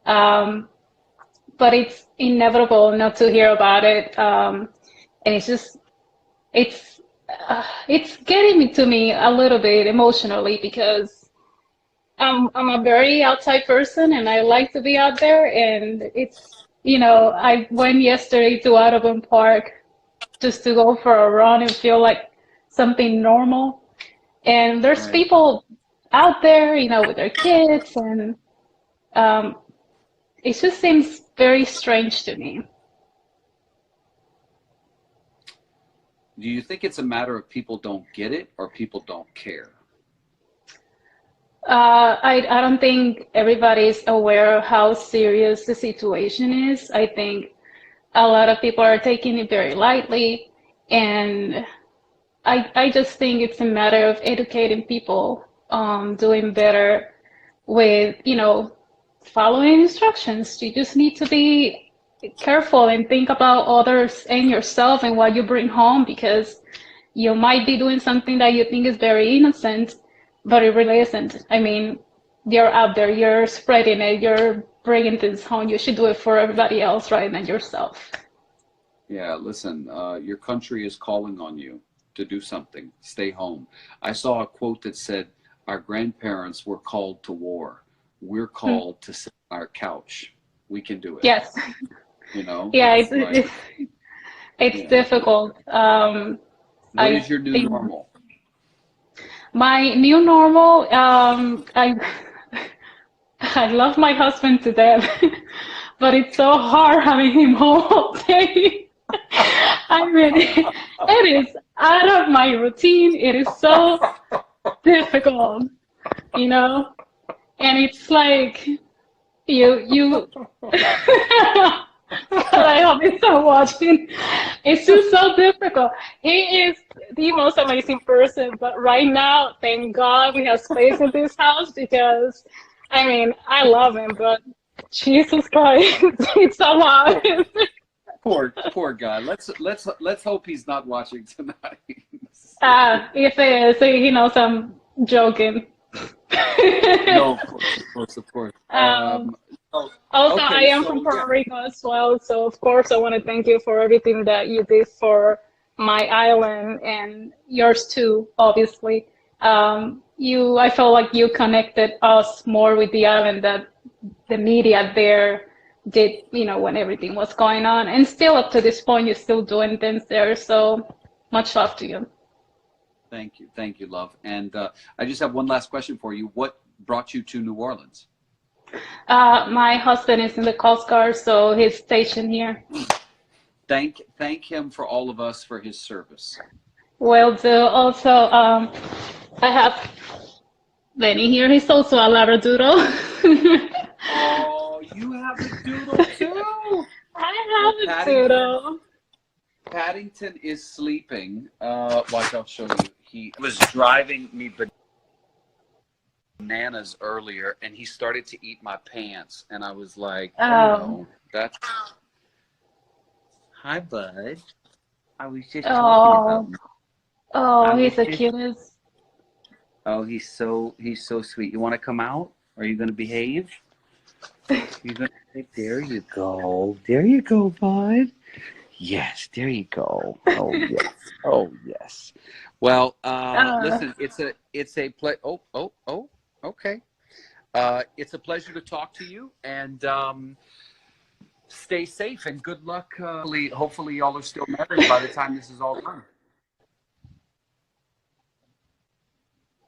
U: But it's inevitable not to hear about it, and it's getting to me a little bit emotionally because I'm a very outside person and I like to be out there, and I went yesterday to Audubon Park just to go for a run and feel like something normal. And there's
A: Right.
U: people out there, with their kids, and it just seems very strange to me.
A: Do you think it's a matter of people don't get it or people don't care?
U: I don't think everybody's aware of how serious the situation is. I think a lot of people are taking it very lightly, and I just think it's a matter of educating people, doing better with, following instructions. You just need to be careful and think about others and yourself and what you bring home, because you might be doing something that you think is very innocent, but it really isn't. I mean, you're out there, you're spreading it, you're bringing things home. You should do it for everybody else rather than yourself.
A: Yeah, listen, your country is calling on you to do something. Stay home. I saw a quote that said, our grandparents were called to war. We're called to sit on our couch. We can do it.
U: Yes. Yeah, it's difficult.
A: What is your new normal?
U: My new normal, I love my husband to death, but it's so hard having him home all day. I mean, it is out of my routine. It is so difficult, and it's like you I hope he's not watching. It's just so difficult. He is the most amazing person, but right now, thank God we have space in this house, because, I love him, but Jesus Christ, it's a lot.
A: Poor guy. Let's hope he's not watching tonight.
U: If it is, he knows I'm joking.
A: No, of course.
U: Also,
A: okay,
U: I am from Puerto Rico as well, so of course I want to thank you for everything that you did for my island and yours too, obviously. I felt like you connected us more with the island that the media there did, when everything was going on. And still up to this point, you're still doing things there. So much love to you.
A: Thank you, love. And I just have one last question for you. What brought you to New Orleans?
U: My husband is in the Coast Guard, so he's stationed here.
A: Thank him for all of us for his service.
U: Will do. Also, I have Lenny here. He's also a Labradoodle.
A: Oh, you have a doodle too?
U: I have a doodle.
A: Paddington is sleeping. Watch, I'll show you. He was driving me bananas earlier, and he started to eat my pants, and I was like, oh no, that's... Hi, bud. I was just talking about...
U: Oh, he's the cutest.
A: Oh, he's so sweet. You want to come out? Are you going to behave? You're going to say, there you go. There you go, bud. Yes, there you go. Oh, yes. Oh, yes. Well, listen, it's a okay. It's a pleasure to talk to you, and stay safe and good luck. Hopefully y'all are still married by the time this is all done.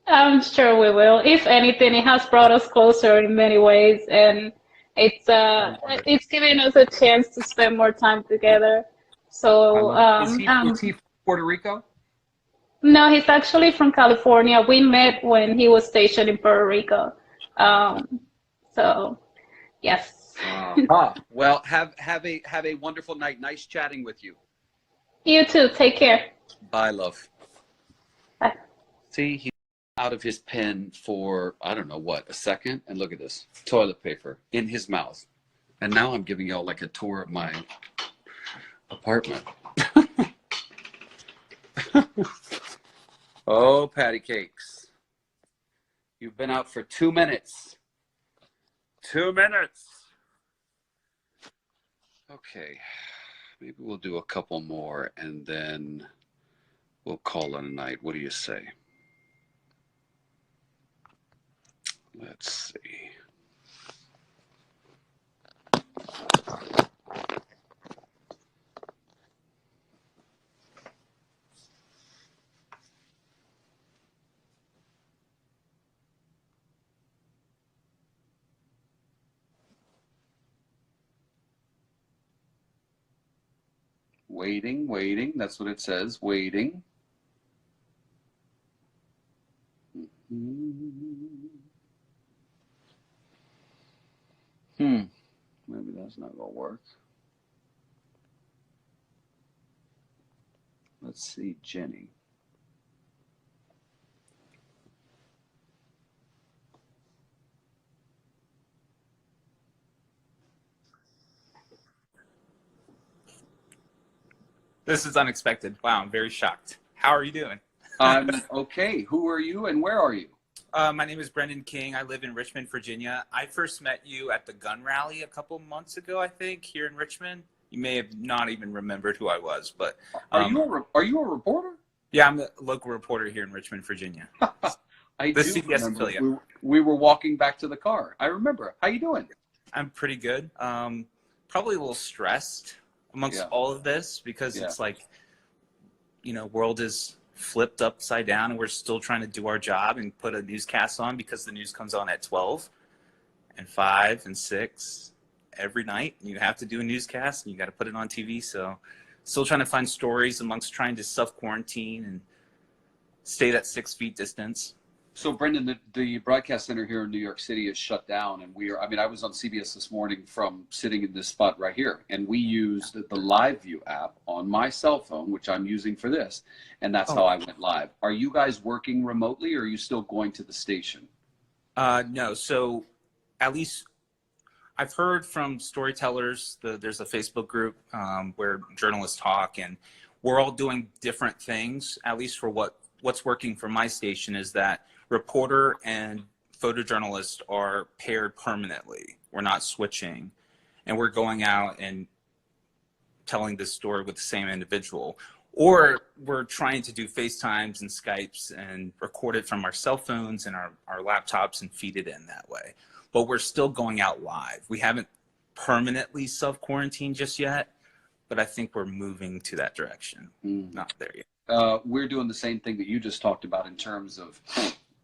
U: I'm sure we will. If anything, it has brought us closer in many ways, and it's giving us a chance to spend more time together. So,
A: is he from Puerto Rico?
U: No, he's actually from California. We met when he was stationed in Puerto Rico. So, yes.
A: Well, have a wonderful night. Nice chatting with you.
U: You too. Take care.
A: Bye, love.
U: Bye.
A: See, he's out of his pen for, I don't know what, a second. And look at this. Toilet paper in his mouth. And now I'm giving y'all like a tour of my apartment. Oh, patty cakes. You've been out for 2 minutes. 2 minutes. Okay. Maybe we'll do a couple more and then we'll call it a night. What do you say? Let's see. Waiting. That's what it says. Waiting. Maybe that's not going to work. Let's see, Jenny.
C: This is unexpected. Wow, I'm very shocked. How are you doing?
A: I'm okay. Who are you and where are you?
C: My name is Brendan King. I live in Richmond, Virginia. I first met you at the gun rally a couple months ago, I think, here in Richmond. You may have not even remembered who I was, but
A: are you a reporter?
C: Yeah, I'm a local reporter here in Richmond, Virginia.
A: I
C: the
A: do
C: CBS
A: remember.
C: affiliate.
A: We were walking back to the car. I remember. How you doing?
C: I'm pretty good. Probably a little stressed amongst all of this because it's like, world is flipped upside down and we're still trying to do our job and put a newscast on because the news comes on at 12 and 5 and 6 every night. And you have to do a newscast and you got to put it on TV. So still trying to find stories amongst trying to self-quarantine and stay that 6 feet distance.
A: So, Brendan, the broadcast center here in New York City is shut down, and I was on CBS this morning from sitting in this spot right here, and we used the Live View app on my cell phone, which I'm using for this, and that's how I went live. Are you guys working remotely, or are you still going to the station?
C: No, so at least I've heard from storytellers, there's a Facebook group where journalists talk, and we're all doing different things, at least for what's working for my station is that reporter and photojournalist are paired permanently. We're not switching, and we're going out and telling this story with the same individual. or we're trying to do FaceTimes and Skypes and record it from our cell phones and our laptops and feed it in that way. But we're still going out live. We haven't permanently self-quarantined just yet, but I think we're moving to that direction. Not there yet.
A: We're doing the same thing that you just talked about in terms of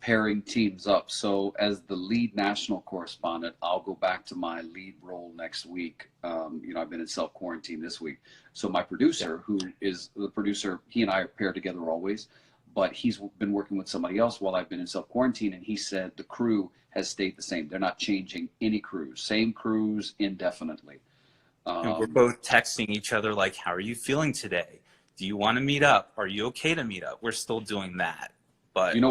A: pairing teams up. So as the lead national correspondent, I'll go back to my lead role next week. I've been in self-quarantine this week. So my producer, who is the producer, he and I are paired together always, but he's been working with somebody else while I've been in self-quarantine, and he said the crew has stayed the same. They're not changing any crews, same crews indefinitely.
C: And we're both texting each other like, how are you feeling today? Do you want to meet up? Are you okay to meet up? We're still doing that. But
A: you know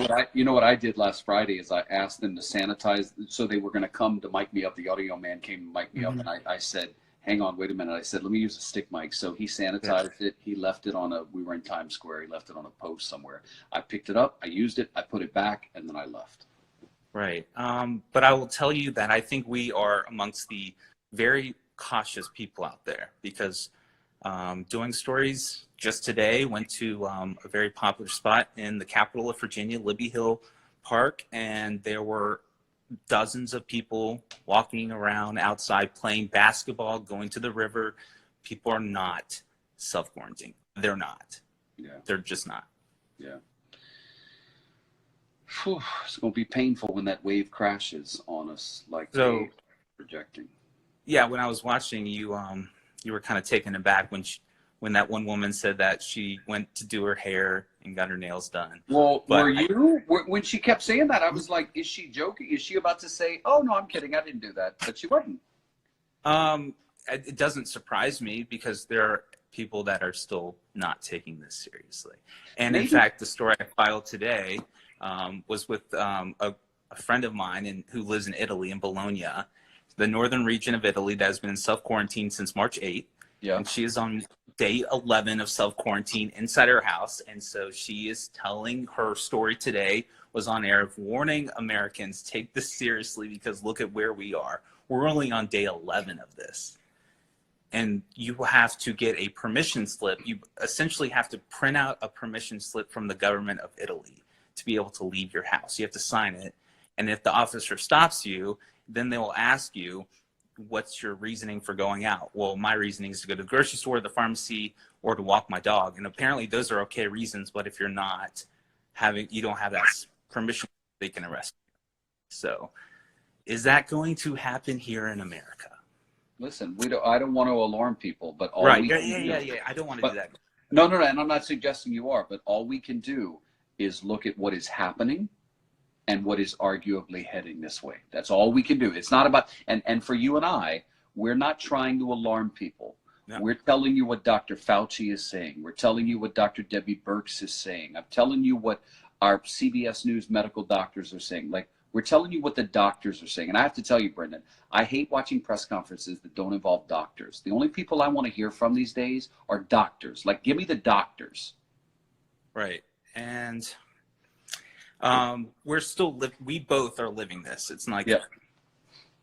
A: what I did last Friday is I asked them to sanitize. So they were going to come to mic me up. The audio man came to mic me up, and I said, hang on, wait a minute. I said, let me use a stick mic. So he sanitized it. He left it on we were in Times Square. He left it on a post somewhere. I picked it up. I used it. I put it back, and then I left.
C: Right. But I will tell you that I think we are amongst the very cautious people out there, because doing stories just today, went to a very popular spot in the capital of Virginia, Libby Hill Park, and there were dozens of people walking around outside playing basketball, going to the river. People are not self-quarantining. They're not.
A: Yeah.
C: They're just not.
A: Yeah. Whew, it's going to be painful when that wave crashes on us like they're projecting.
C: Yeah, when I was watching you, you were kind of taken aback when that one woman said that she went to do her hair and got her nails done.
A: Well, when she kept saying that, I was like, is she joking? Is she about to say, oh, no, I'm kidding, I didn't do that? But she wasn't.
C: It doesn't surprise me, because there are people that are still not taking this seriously. And in fact, the story I filed today was with a friend of mine who lives in Italy, in Bologna, the northern region of Italy, that has been in self-quarantine since March 8th.
A: Yeah.
C: And she is on day 11 of self-quarantine inside her house. And so she is telling her story today, was on air, of warning Americans, take this seriously, because look at where we are. We're only on day 11 of this. And you have to get a permission slip. You essentially have to print out a permission slip from the government of Italy to be able to leave your house. You have to sign it. And if the officer stops you, then they will ask you, what's your reasoning for going out? Well, my reasoning is to go to the grocery store, the pharmacy, or to walk my dog. And apparently those are okay reasons, but if you're not you don't have that permission, they can arrest you. So is that going to happen here in America?
A: Listen, I don't want to alarm people, but all
C: right.
A: we can
C: Yeah. I don't want to do that.
A: No, and I'm not suggesting you are, but all we can do is look at what is happening and what is arguably heading this way. That's all we can do. It's not about, and for you and I, we're not trying to alarm people. No. We're telling you what Dr. Fauci is saying. We're telling you what Dr. Debbie Birx is saying. I'm telling you what our CBS News medical doctors are saying. Like, we're telling you what the doctors are saying. And I have to tell you, Brendan, I hate watching press conferences that don't involve doctors. The only people I want to hear from these days are doctors. Like, give me the doctors.
C: Right. And we're still we both are living this. It's not like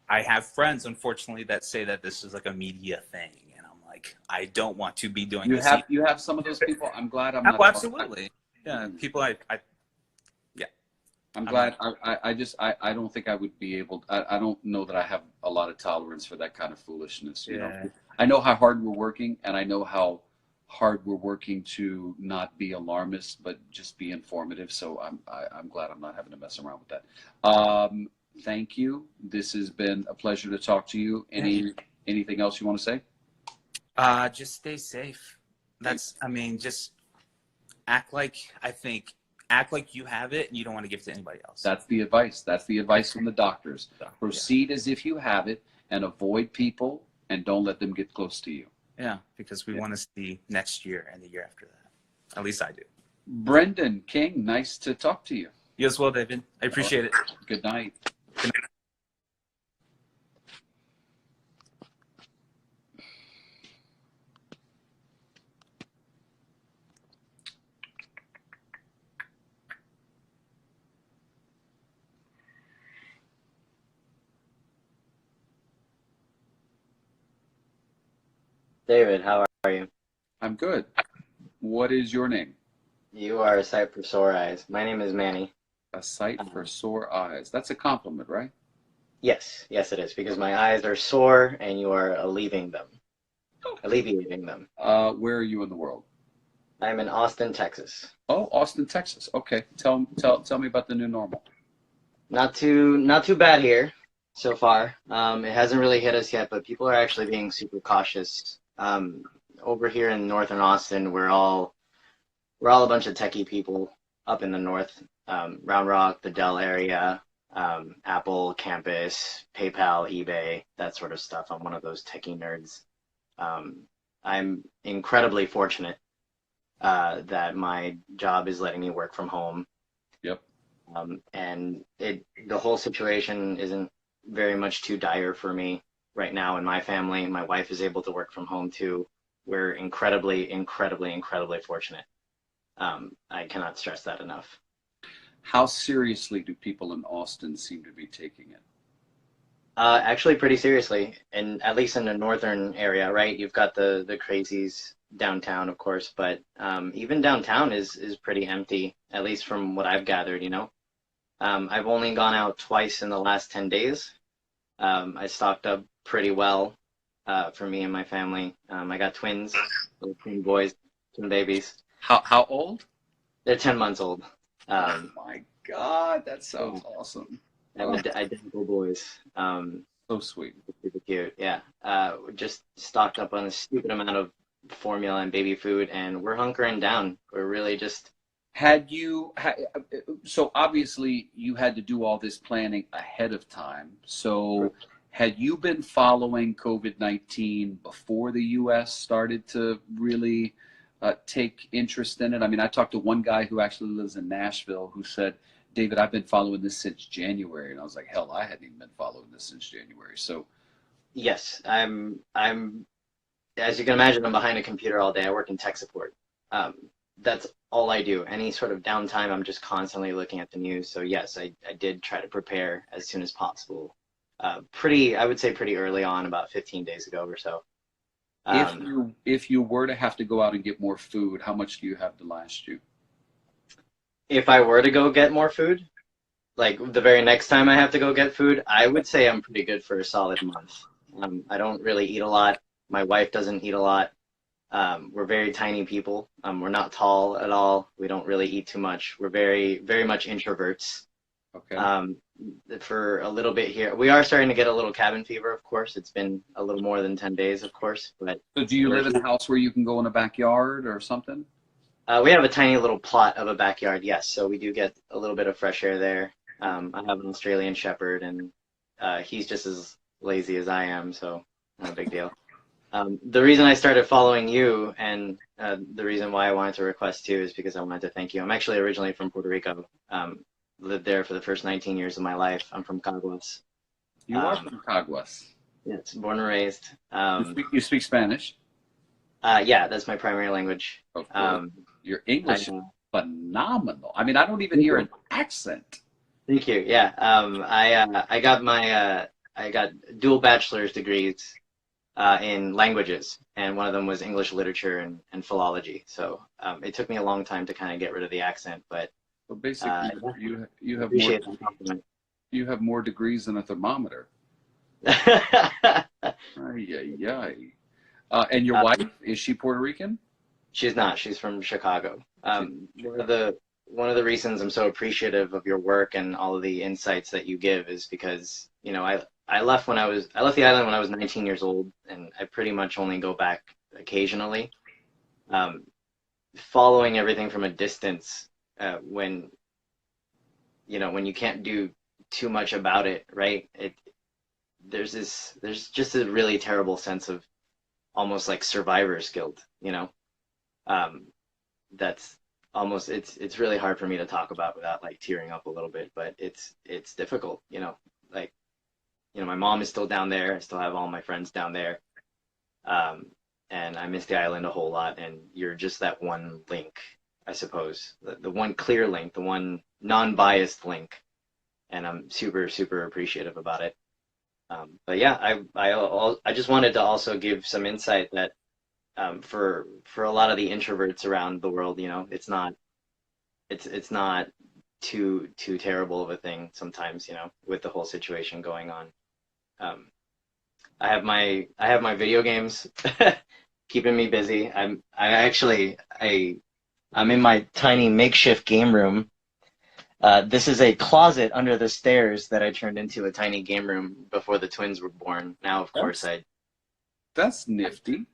C: I have friends, unfortunately, that say that this is like a media thing, and I'm like, I don't want to be doing this.
A: You have some of those people. I'm glad I'm not.
C: Oh, absolutely. Yeah, people.
A: I'm glad. I don't think I would be able. I don't know that I have a lot of tolerance for that kind of foolishness. You know, I know how hard we're working, and I know how hard we're working to not be alarmist, but just be informative. So I'm glad I'm not having to mess around with that. Thank you. This has been a pleasure to talk to you. Anything else you want to say?
C: Just stay safe. Just act like you have it and you don't want to give it to anybody else.
A: That's the advice. That's the advice from the doctors. Proceed as if you have it and avoid people and don't let them get close to you.
C: Yeah, because we want to see next year and the year after that. At least I do.
A: Brendan King, nice to talk to you.
C: You as well, David. I appreciate it.
A: Good night. Good night.
E: David, how are you?
A: I'm good. What is your name?
E: You are a sight for sore eyes. My name is Manny.
A: A sight for sore eyes. That's a compliment, right?
E: Yes, yes, it is, because my eyes are sore and you are alleviating them.
A: Where are you in the world?
E: I'm in Austin, Texas.
A: Oh, Austin, Texas. Okay. Tell me about the new normal.
E: Not too bad here so far. It hasn't really hit us yet, but people are actually being super cautious. Over here in northern Austin, we're all a bunch of techie people up in the north, Round Rock, the Dell area, Apple campus, PayPal, eBay, that sort of stuff. I'm one of those techie nerds. I'm incredibly fortunate that my job is letting me work from home.
A: Yep.
E: And the whole situation isn't very much too dire for me right now in my family. My wife is able to work from home too. We're incredibly, incredibly, incredibly fortunate. I cannot stress that enough.
A: How seriously do people in Austin seem to be taking it?
E: Actually, pretty seriously, and at least in the northern area, right? You've got the crazies downtown, of course, but even downtown is pretty empty, at least from what I've gathered, you know. I've only gone out twice in the last 10 days. I stocked up pretty well for me and my family. I got twins, little twin boys, twin babies.
A: How old?
E: They're 10 months old.
A: Oh my God, that sounds awesome.
E: Identical boys.
A: So sweet.
E: Super cute. Yeah. Just stocked up on a stupid amount of formula and baby food, and we're hunkering down. We're really just.
A: So obviously you had to do all this planning ahead of time. So had you been following COVID-19 before the U.S. started to really take interest in it? I mean, I talked to one guy who actually lives in Nashville who said, David, I've been following this since January. And I was like, hell, I hadn't even been following this since January. So
E: Yes, I'm as you can imagine, I'm behind a computer all day. I work in tech support. That's all I do. Any sort of downtime, I'm just constantly looking at the news. So yes, I did try to prepare as soon as possible. I would say pretty early on, about 15 days ago or so.
A: if you were to have to go out and get more food, how much do you have to last you?
E: If I were to go get more food, like the very next time I have to go get food, I would say I'm pretty good for a solid month. I don't really eat a lot. My wife doesn't eat a lot. We're very tiny people. We're not tall at all. We don't really eat too much. We're very, very much introverts.
A: Okay.
E: For a little bit here, we are starting to get a little cabin fever, of course. It's been a little more than 10 days, of course. But
A: So do you live in a house where you can go in a backyard or something?
E: we have a tiny little plot of a backyard, yes. So we do get a little bit of fresh air there. I have an Australian Shepherd, and he's just as lazy as I am, so not a big deal. The reason I started following you, and the reason why I wanted to request too, is because I wanted to thank you. I'm actually originally from Puerto Rico. Lived there for the first 19 years of my life. I'm from Caguas.
A: You are from Caguas.
E: Yes, born and raised.
A: You speak Spanish?
E: Yeah, that's my primary language.
A: Of course. Your English is phenomenal. I mean, I don't even hear an accent.
E: Thank you. Yeah, I got dual bachelor's degrees in languages, and one of them was English literature and philology. So it took me a long time to kind of get rid of the accent, but
A: So basically, you have
E: appreciate
A: more.
E: the compliment.
A: You have more degrees than a thermometer. Ay, ay, ay. And your wife, is she Puerto Rican?
E: She's not. She's from Chicago. One of the reasons I'm so appreciative of your work and all of the insights that you give is because, you know, I left the island when I was 19 years old, and I pretty much only go back occasionally. Following everything from a distance, when you can't do too much about it, right? There's just a really terrible sense of almost like survivor's guilt, you know. That's almost it's really hard for me to talk about without like tearing up a little bit, but it's difficult, you know. Like, you know, my mom is still down there. I still have all my friends down there, and I miss the island a whole lot. And you're just that one link, I suppose, the one clear link, the one non-biased link, and I'm super, super appreciative about it. But yeah, I just wanted to also give some insight that for a lot of the introverts around the world, it's not too terrible of a thing sometimes, with the whole situation going on. Um, I have my video games keeping me busy. I'm in my tiny makeshift game room. This is a closet under the stairs that I turned into a tiny game room before the twins were born. Now, of course,
A: That's nifty.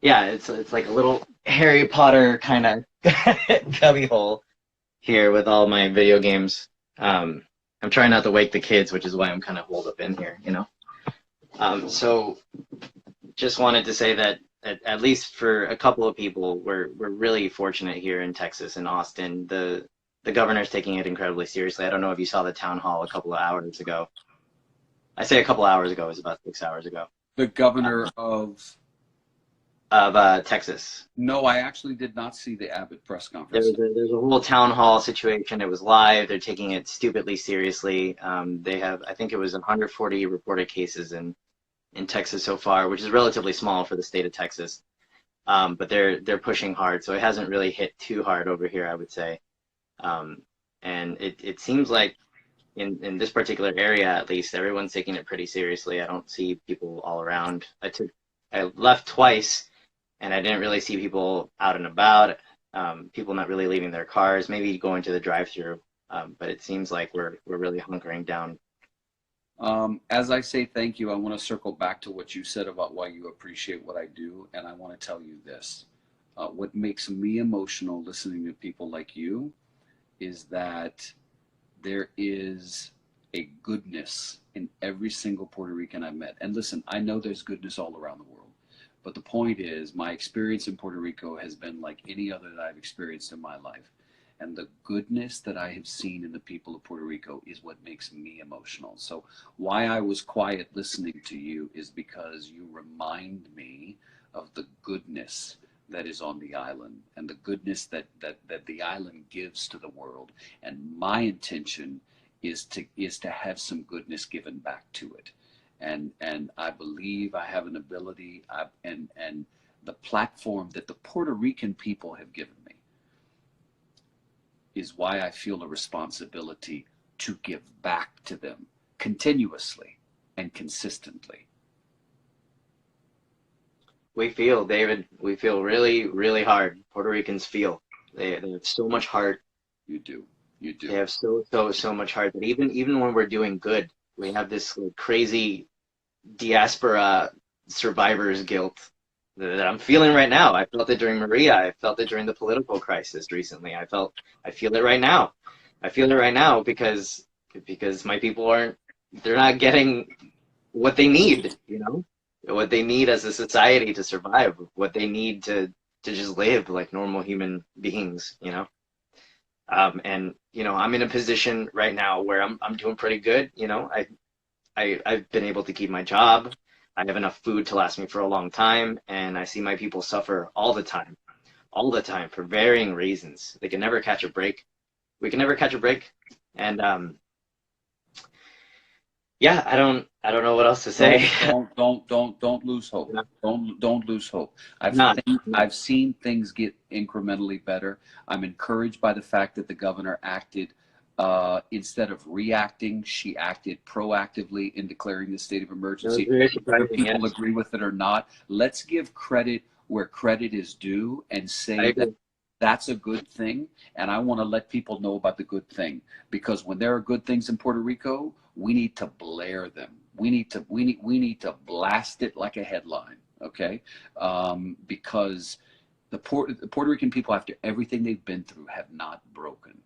E: yeah, it's like a little Harry Potter kind of cubby hole here with all my video games. I'm trying not to wake the kids, which is why I'm kind of holed up in here. So just wanted to say that at least for a couple of people, we're really fortunate here in Texas and Austin. The governor's taking it incredibly seriously. I don't know if you saw the town hall a couple of hours ago. I say a couple hours ago, it was about 6 hours ago.
A: The governor of
E: Texas.
A: No, I actually did not see the Abbott press conference.
E: There's a whole town hall situation. It was live. They're taking it stupidly seriously. They have, I think it was 140 reported cases in Texas so far, which is relatively small for the state of Texas. But they're pushing hard, so it hasn't really hit too hard over here, I would say. And it seems like in this particular area, at least, everyone's taking it pretty seriously. I don't see people all around. I left twice, and I didn't really see people out and about. People not really leaving their cars, maybe going to the drive-through. But it seems like we're really hunkering down.
A: As I say thank you, I want to circle back to what you said about why you appreciate what I do, and I want to tell you this. What makes me emotional listening to people like you is that there is a goodness in every single Puerto Rican I've met. And listen, I know there's goodness all around the world, but the point is my experience in Puerto Rico has been like any other that I've experienced in my life. And the goodness that I have seen in the people of Puerto Rico is what makes me emotional. So why I was quiet listening to you is because you remind me of the goodness that is on the island and the goodness that the island gives to the world. And my intention is to have some goodness given back to it. And I believe I have an ability and the platform that the Puerto Rican people have given me is why I feel a responsibility to give back to them continuously and consistently.
E: David, we feel really, really hard. Puerto Ricans feel. They have so much heart.
A: You do.
E: They have so much heart that even when we're doing good, we have this crazy diaspora survivor's guilt that I'm feeling right now. I felt it during Maria. I felt it during the political crisis recently. I feel it right now. I feel it right now because my people they're not getting what they need, what they need as a society to survive, what they need to just live like normal human beings, and I'm in a position right now where I'm doing pretty good. I've been able to keep my job. I have enough food to last me for a long time, and I see my people suffer all the time for varying reasons. They can never catch a break. We can never catch a break, and yeah, I don't know what else to say.
A: Don't lose hope. Don't lose hope. I've seen things get incrementally better. I'm encouraged by the fact that the governor acted. Instead of reacting, she acted proactively in declaring the state of emergency. Whether people agree with it or not, let's give credit where credit is due and say that that's a good thing. And I want to let people know about the good thing, because when there are good things in Puerto Rico, we need to blare them. We need to blast it like a headline, okay? Because the Puerto Rican people, after everything they've been through, have not broken.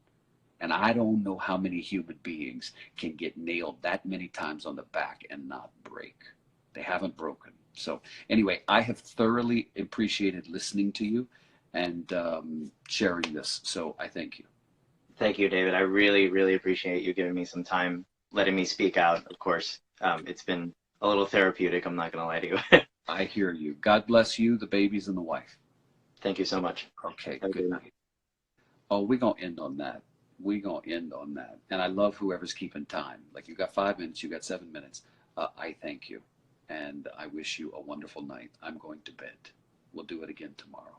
A: And I don't know how many human beings can get nailed that many times on the back and not break. They haven't broken. So anyway, I have thoroughly appreciated listening to you and sharing this. So I thank you.
E: Thank you, David. I really, really appreciate you giving me some time, letting me speak out, of course. It's been a little therapeutic, I'm not going to lie to you.
A: I hear you. God bless you, the babies, and the wife.
E: Thank you so much.
A: Okay, good night. Oh, we're going to end on that. And I love whoever's keeping time. Like, you got 5 minutes, you got 7 minutes. I thank you. And I wish you a wonderful night. I'm going to bed. we'll do it again tomorrow.